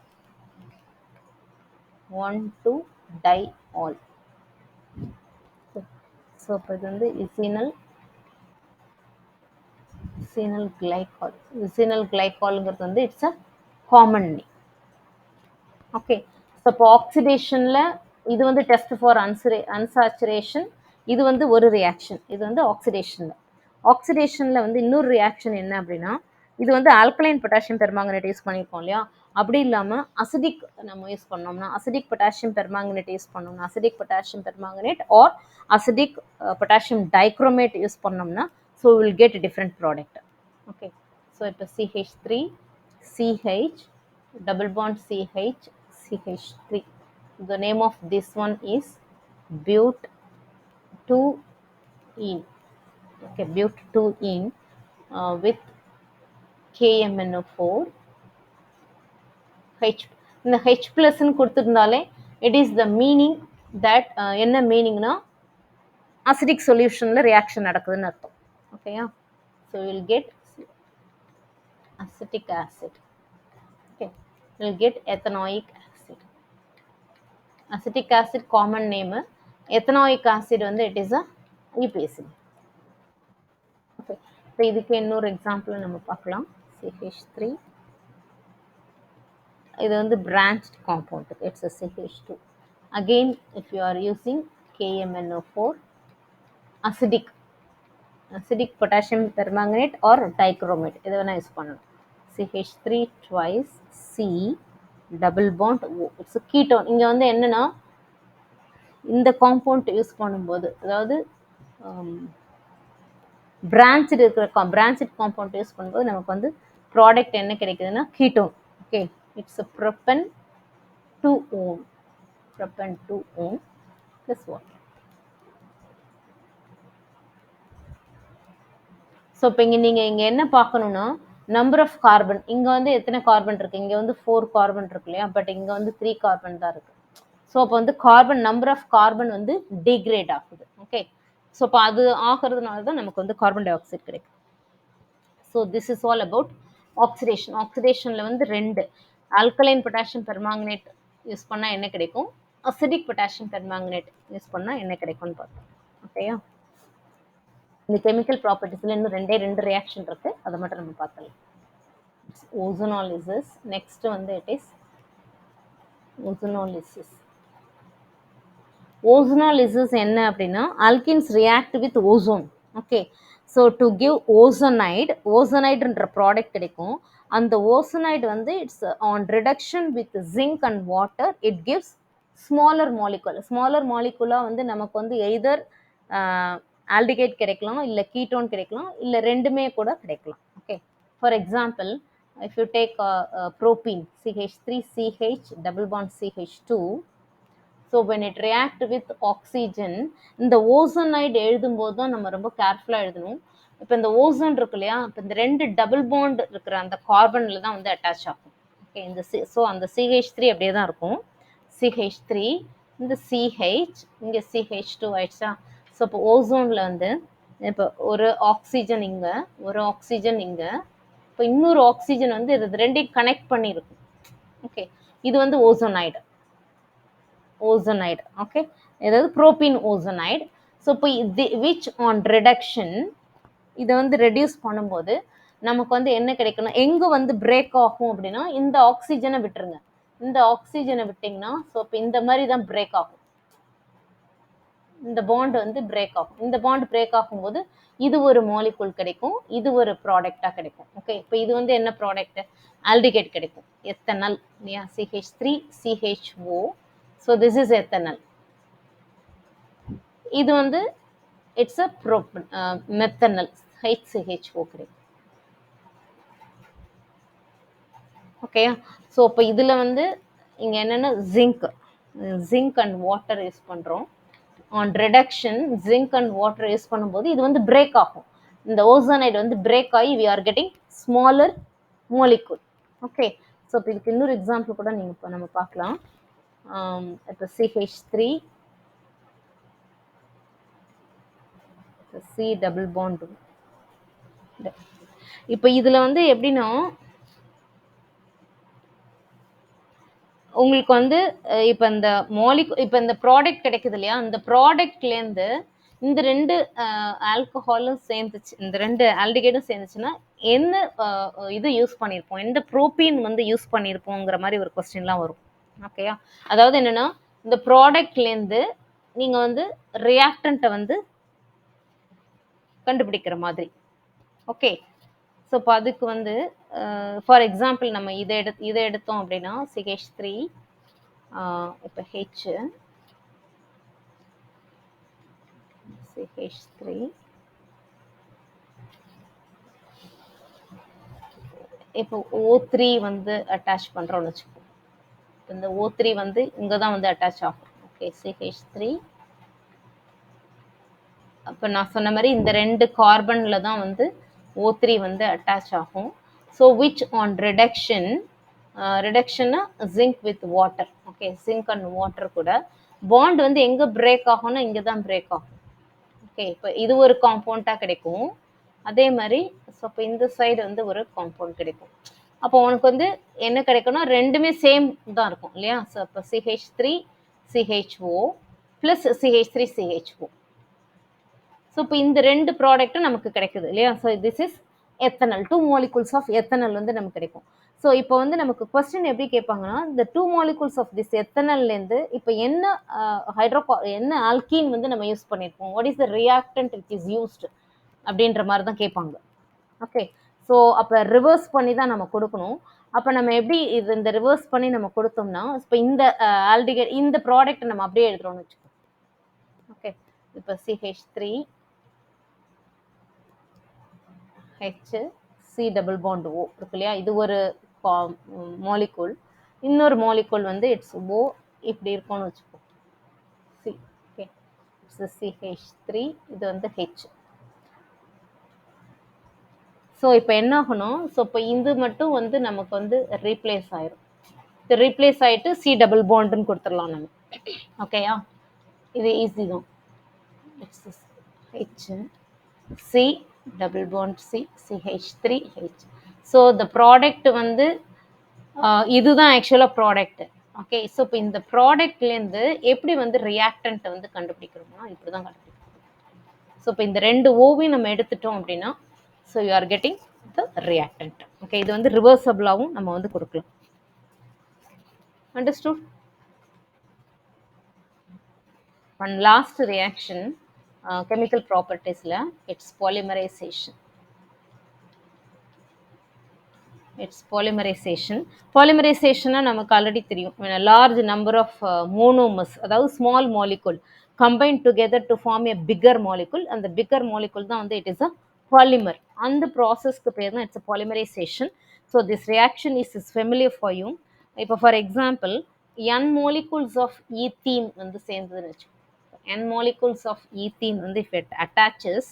1,2-diol. So இப்போ இது வந்து விசினல் கிளைகால். விசினல் கிளைகால்ங்கிறது வந்து it's a common name. Okay, so இப்போ ஆக்சிடேஷனில் இது வந்து டெஸ்ட் ஃபார் அன்சாச்சுரேஷன், இது வந்து ஒரு ரியாக்ஷன். இது வந்து ஆக்சிடேஷனில் வந்து இன்னொரு ரியாக்ஷன் என்ன அப்படின்னா, இது வந்து ஆல்கலைன் பொட்டாசியம் பெர்மாங்கனேட் யூஸ் பண்ணியிருக்கோம் இல்லையா, அப்படி இல்லாமல் அசிடிக் நம்ம யூஸ் பண்ணோம்னா, அசிடிக் பொட்டாசியம் பெர்மாங்கனேட் யூஸ் பண்ணோம்னா, acidic potassium permanganate or acidic potassium dichromate use பண்ணோம்னா, so will get different product. Okay, so இப்போ CH3, CH, double bond CH, CH3. The name of this one is but2ene. Okay, but2ene with KMNO4 H. இந்த H ப்ளஸ்ன்னு கொடுத்துருந்தாலே it is the meaning that, என்ன மீனிங்னா acidic சொல்யூஷனில் reaction நடக்குதுன்னு அர்த்தம். ஓகேயா, so will get acetic acid. Okay, will get ethanoic acid. Acetic acid common name, ethanoic acid வந்து it is a IUPAC. Okay, இப்போ இதுக்கு இன்னொரு எக்ஸாம்பிள் நம்ம பார்க்கலாம். CH3, இது வந்து branched compound, it's a CH2. Again, if you are using KMNO4, acidic potassium permanganate or dichromate, இதை வேணா யூஸ் பண்ணணும். CH3 twice C double bond O, it's a ketone. இங்கே வந்து என்னன்னா இந்த காம்பவுண்ட் யூஸ் பண்ணும்போது, அதாவது பிரான்ச்டு இருக்கிற பிரான்ச்டு காம்பவுண்ட் யூஸ் பண்ணும்போது நமக்கு வந்து ப்ராடக்ட் என்ன கிடைக்குதுன்னா ketone. Okay, it's a propan-2-one, propan-2-one plus water. So இப்போ நீங்கள் இங்கே என்ன பார்க்கணுன்னா, நம்பர் ஆஃப் கார்பன், இங்கே வந்து எத்தனை கார்பன் இருக்குது, இங்கே வந்து 4 கார்பன் இருக்கு இல்லையா, பட் இங்கே வந்து 3 கார்பன் தான் இருக்குது. ஸோ அப்போ வந்து கார்பன், நம்பர் ஆஃப் கார்பன் வந்து டிகிரேட் ஆகுது. ஓகே, ஸோ இப்போ அது ஆகிறதுனால தான் நமக்கு வந்து கார்பன் டை ஆக்சைடு கிடைக்கும். So this is all about oxidation. ஆக்சிடேஷனில் வந்து 2 ஆல்கலைன் பொட்டாசியம் பெர்மாங்கனேட் யூஸ் பண்ணால் என்ன கிடைக்கும், அசிடிக் பொட்டாசியம் பெர்மாங்கனேட் யூஸ் பண்ணால் என்ன கிடைக்கும்னு பார்த்தோம். ஓகேயா, இந்த கெமிக்கல் ப்ராப்பர்ட்டிஸில் இன்னும் 2 ரியாக்ஷன் இருக்குது, அதை மட்டும் நம்ம பார்க்கலாம். ஓசோனாலிசிஸ். நெக்ஸ்ட் வந்து இட் இஸ் ஓசோனாலிசிஸ். ஓசோனாலிசிஸ் என்ன அப்படின்னா, alkenes react with ozone. Okay, so to give ஓசனைடுன்ற ப்ராடக்ட் கிடைக்கும். அந்த ஓசனைடு வந்து it's on reduction with zinc and water, it gives smaller molecule. Smaller மாலிகுலாக வந்து நமக்கு வந்து எய்தர் ஆல்டிகைட் கிடைக்கலாம், இல்லை கீட்டோன் கிடைக்கலாம், இல்லை ரெண்டுமே கூட கிடைக்கலாம். Okay, for example, if you take propene CH3CH double bond CH2, so when it react with oxygen, இந்த ஓசனைடு எழுதும்போது தான் நம்ம ரொம்ப கேர்ஃபுல்லாக எழுதணும். இப்போ இந்த ஓசன் இருக்கு இல்லையா, இப்போ இந்த 2 டபுள் பாண்ட் இருக்கிற அந்த கார்பனில் தான் வந்து அட்டாச் ஆகும். ஓகே, இந்த ஸோ அந்த CH3 அப்படியே தான் இருக்கும். CH3, இந்த CH, இங்கே CH2 ஆயிடுச்சா. ஸோ இப்போ ஓசோனில் வந்து இப்போ ஒரு ஆக்சிஜன் இங்கே, ஒரு ஆக்சிஜன் இங்கே, இப்போ இன்னொரு ஆக்சிஜன் வந்து இது ரெண்டையும் கனெக்ட் பண்ணியிருக்கும். ஓகே, இது வந்து ஓசோனைடு. ஓகே, அதாவது ப்ரோபீன் ஓசனைடு. ஸோ இப்போ விச் ஆன் ரிடக்ஷன், இதை வந்து ரெடியூஸ் பண்ணும்போது நமக்கு வந்து என்ன கிடைக்கணும், எங்கே வந்து பிரேக் ஆகும் அப்படின்னா, இந்த ஆக்சிஜனை விட்டுருங்க, இந்த ஆக்சிஜனை விட்டிங்கன்னா, ஸோ இப்போ இந்த மாதிரி தான் பிரேக் ஆகும், இந்த பாண்ட் வந்து பிரேக் ஆகும். இந்த பாண்ட் பிரேக் ஆகும்போது இது ஒரு மாலிகுல் கிடைக்கும், இது ஒரு ப்ராடக்டாக கிடைக்கும். ஓகே, இப்போ இது வந்து என்ன ப்ராடக்ட், ஆல்டிகேட் கிடைக்கும், எத்தனால் இல்லையா, CH3CHO. So this is ethanol. இது வந்து இட்ஸ் அ மெத்தனல், HCHO கிடைக்கும். ஓகே. ஸோ இப்போ இதில் வந்து இங்கே என்னென்னா ஜிங்க் அண்ட் வாட்டர் யூஸ் பண்ணுறோம். On reduction zinc and water use பண்ணும்போது இது வந்து பிரேக் ஆகும். இந்த ஓசோனைடு வந்து பிரேக் ஆகி we are getting smaller molecule. Okay. So இப்போ இதுக்கு இன்னொரு எக்ஸாம்பிள் கூட நீங்கள் இப்போ நம்ம பார்க்கலாம். இப்போ CH3 C டபுள் பாண்ட். இப்போ இதில் வந்து எப்படின்னா உங்களுக்கு வந்து இப்போ இந்த ப்ராடக்ட் கிடைக்குது இல்லையா, இந்த ப்ராடக்ட்லேருந்து இந்த ரெண்டு ஆல்கஹாலும் சேர்ந்துச்சு, இந்த ரெண்டு ஆல்டிகைடும் சேர்ந்துச்சுன்னா என்ன இது யூஸ் பண்ணியிருப்போம், எந்த ப்ரோப்பீன் வந்து யூஸ் பண்ணியிருப்போங்கிற மாதிரி ஒரு கொஸ்டின்லாம் வரும். ஓகேயா? அதாவது என்னன்னா இந்த ப்ராடக்ட்லேருந்து நீங்கள் வந்து ரியாக்டண்ட்டை வந்து கண்டுபிடிக்கிற மாதிரி. ஓகே. ஸோ இப்போ அதுக்கு வந்து ஃபார் எக்ஸாம்பிள் நம்ம இதை எடுத்தோம் அப்படின்னா CH3 இப்போ CH3 இப்போ O3 வந்து அட்டாச் பண்ணுறோம்னு வச்சுக்கோம். இந்த O3 வந்து இங்கே தான் வந்து அட்டாச் ஆகும். ஓகே. CH3 அப்போ நான் சொன்ன மாதிரி இந்த ரெண்டு கார்பனில் தான் வந்து O3 வந்து அட்டாச் ஆகும். ஸோ விச் ஆன் ரிடக்ஷன்னா zinc with water. Okay. Zinc and water கூட பாண்ட் வந்து எங்கே பிரேக் ஆகும்னா இங்கே தான் பிரேக் ஆகும். ஓகே. இப்போ இது ஒரு காம்பவுண்டாக கிடைக்கும். அதே மாதிரி ஸோ இப்போ இந்த சைடு வந்து ஒரு காம்பவுண்ட் கிடைக்கும். அப்போ உனக்கு வந்து என்ன கிடைக்கும்னா ரெண்டுமே சேம் தான் இருக்கும் இல்லையா. ஸோ இப்போ CH3 CHO plus CH3 CHO. So இப்போ இந்த ரெண்டு ப்ராடக்ட்டும் நமக்கு கிடைக்குது இல்லையா. So this is ethanol, 2 molecules of ethanol வந்து நமக்கு கிடைக்கும். ஸோ இப்போ வந்து நமக்கு கொஸ்டின் எப்படி கேட்பாங்கன்னா, இந்த 2 molecules ஆஃப் திஸ் எத்தனல்லேருந்து இப்போ என்ன என்ன ஆல்கீன் வந்து நம்ம யூஸ் பண்ணியிருப்போம், what is the reactant which is used அப்படின்ற மாதிரி தான் கேட்பாங்க. ஓகே. ஸோ அப்போ ரிவர்ஸ் பண்ணி தான் நம்ம கொடுக்கணும். அப்போ நம்ம எப்படி இந்த ரிவர்ஸ் பண்ணி நம்ம கொடுத்தோம்னா, இப்போ இந்த ஆல்டிகைட் இந்த ப்ராடக்ட் நம்ம அப்படியே எழுதுறோம்னு வச்சுக்கோங்க. ஓகே. இப்போ CH3 H C double bond O இருக்கு இல்லையா, இது ஒரு மாலிகூல். இன்னொரு மாலிகூல் வந்து இட்ஸ் O இப்படி இருக்கும்னு வச்சுப்போம். C. ஓகே. இட்ஸ் CH3, இது வந்து H. ஸோ இப்போ என்ன ஆகணும், ஸோ இப்போ இது மட்டும் வந்து நமக்கு வந்து ரீப்ளேஸ் ஆயிரும். இது ரீப்ளேஸ் ஆகிட்டு C டபுள் பாண்டுன்னு கொடுத்துடலாம் நம்ம. ஓகேயா? இது ஈஸி தான். It's H C double bond C CH3H. So இந்த ப்ராடக்ட் வந்து இதுதான் ஆக்சுவலாக ப்ராடக்ட். ஓகே. ஸோ இப்போ இந்த ப்ராடக்ட்லேருந்து எப்படி வந்து ரியாக்டன்ட்டை வந்து கண்டுபிடிக்கிறோம்னா இப்படி தான் கண்டுபிடிக்கிறோம். ஸோ இப்போ இந்த ரெண்டு ஓவையும் நம்ம எடுத்துட்டோம் அப்படின்னா so you are getting the reactant. Okay. இது வந்து ரிவர்சபிளாகவும் நம்ம வந்து கொடுக்கலாம். Understood? One last reaction chemical propertiesல its polymerization. Its polymerization. Polymerization நமக்கு ஆல்ரெடி தெரியும். When a large number of monomers, அதாவது small molecule combined together to form a bigger molecule, அந்த bigger molecule தான் வந்து it is a polymer. அந்த ப்ராசஸ்க்கு பேர் தான் it's a polymerization. So this reaction is familiar for you. இப்போ for example n molecules of ethene வந்து சேர்ந்ததுன்னு வச்சுக்கோங்க. N molecules of ethene வந்து if it attaches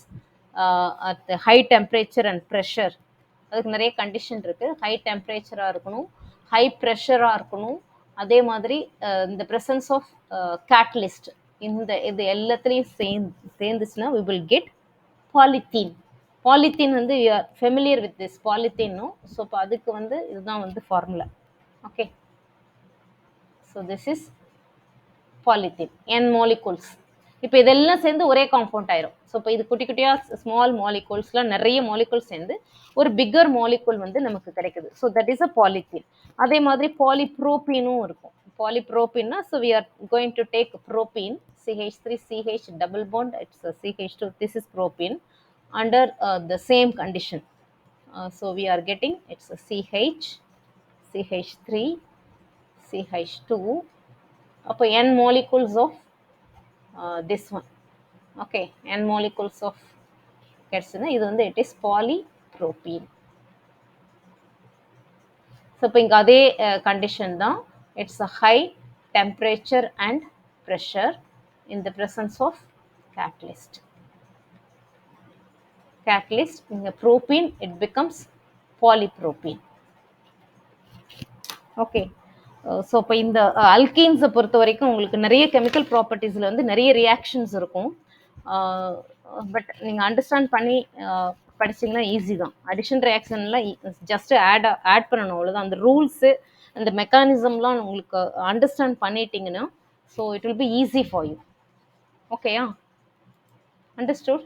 at the high temperature and pressure, அதுக்கு நிறைய condition இருக்குது. ஹை டெம்பரேச்சராக இருக்கணும், high ப்ரெஷராக இருக்கணும், அதே மாதிரி இந்த ப்ரெசன்ஸ் ஆஃப் கேட்டலிஸ்ட், இது எல்லாத்துலேயும் சேர்ந்துச்சுன்னா we will get polythene. Polythene வந்து you are familiar with this பாலித்தீனும். ஸோ இப்போ அதுக்கு வந்து இதுதான் வந்து formula. Okay. So this is polythene, n molecules. இப்போ இதெல்லாம் சேர்ந்து ஒரே காம்பவுண்ட் ஆயிரும். ஸோ இப்போ இது குட்டி குட்டியாக ஸ்மால் மாலிகூல்ஸ்லாம் நிறைய மாலிகூல் சேர்ந்து ஒரு பிக்கர் மாலிகூல் வந்து நமக்கு கிடைக்குது. So that is a polythene. அதே மாதிரி பாலிப்ரோப்பீனும் இருக்கும். பாலிப்ரோப்பீன்னா so we are going to take propene CH3 CH double bond, it's a CH2, this is propene under the same condition. So we are getting it's a CH CH3 CH2. அப்போ n molecules of this one. Okay, n molecules of கிடைச்சதுன்னா இது வந்து it is polypropene. So இப்போ இங்கே அதே condition தான். It's a high temperature and pressure in the presence of catalyst. Catalyst in the propene, it becomes polypropene. Okay. So இப்போ இந்த அல்கீன்ஸை பொறுத்த வரைக்கும் உங்களுக்கு நிறைய கெமிக்கல் ப்ராப்பர்ட்டிஸில் வந்து நிறைய ரியாக்ஷன்ஸ் இருக்கும். பட் நீங்கள் அண்டர்ஸ்டாண்ட் பண்ணி படிச்சிங்கன்னா ஈஸி தான். அடிஷன் ரியாக்ஷன்லாம் ஜஸ்ட் ஆட் பண்ணணும், அவ்வளோதான். அந்த ரூல்ஸு அந்த மெக்கானிசம்லாம் உங்களுக்கு அண்டர்ஸ்டாண்ட் பண்ணிட்டீங்கன்னா so it will be easy for you. ஓகேயா? Understood?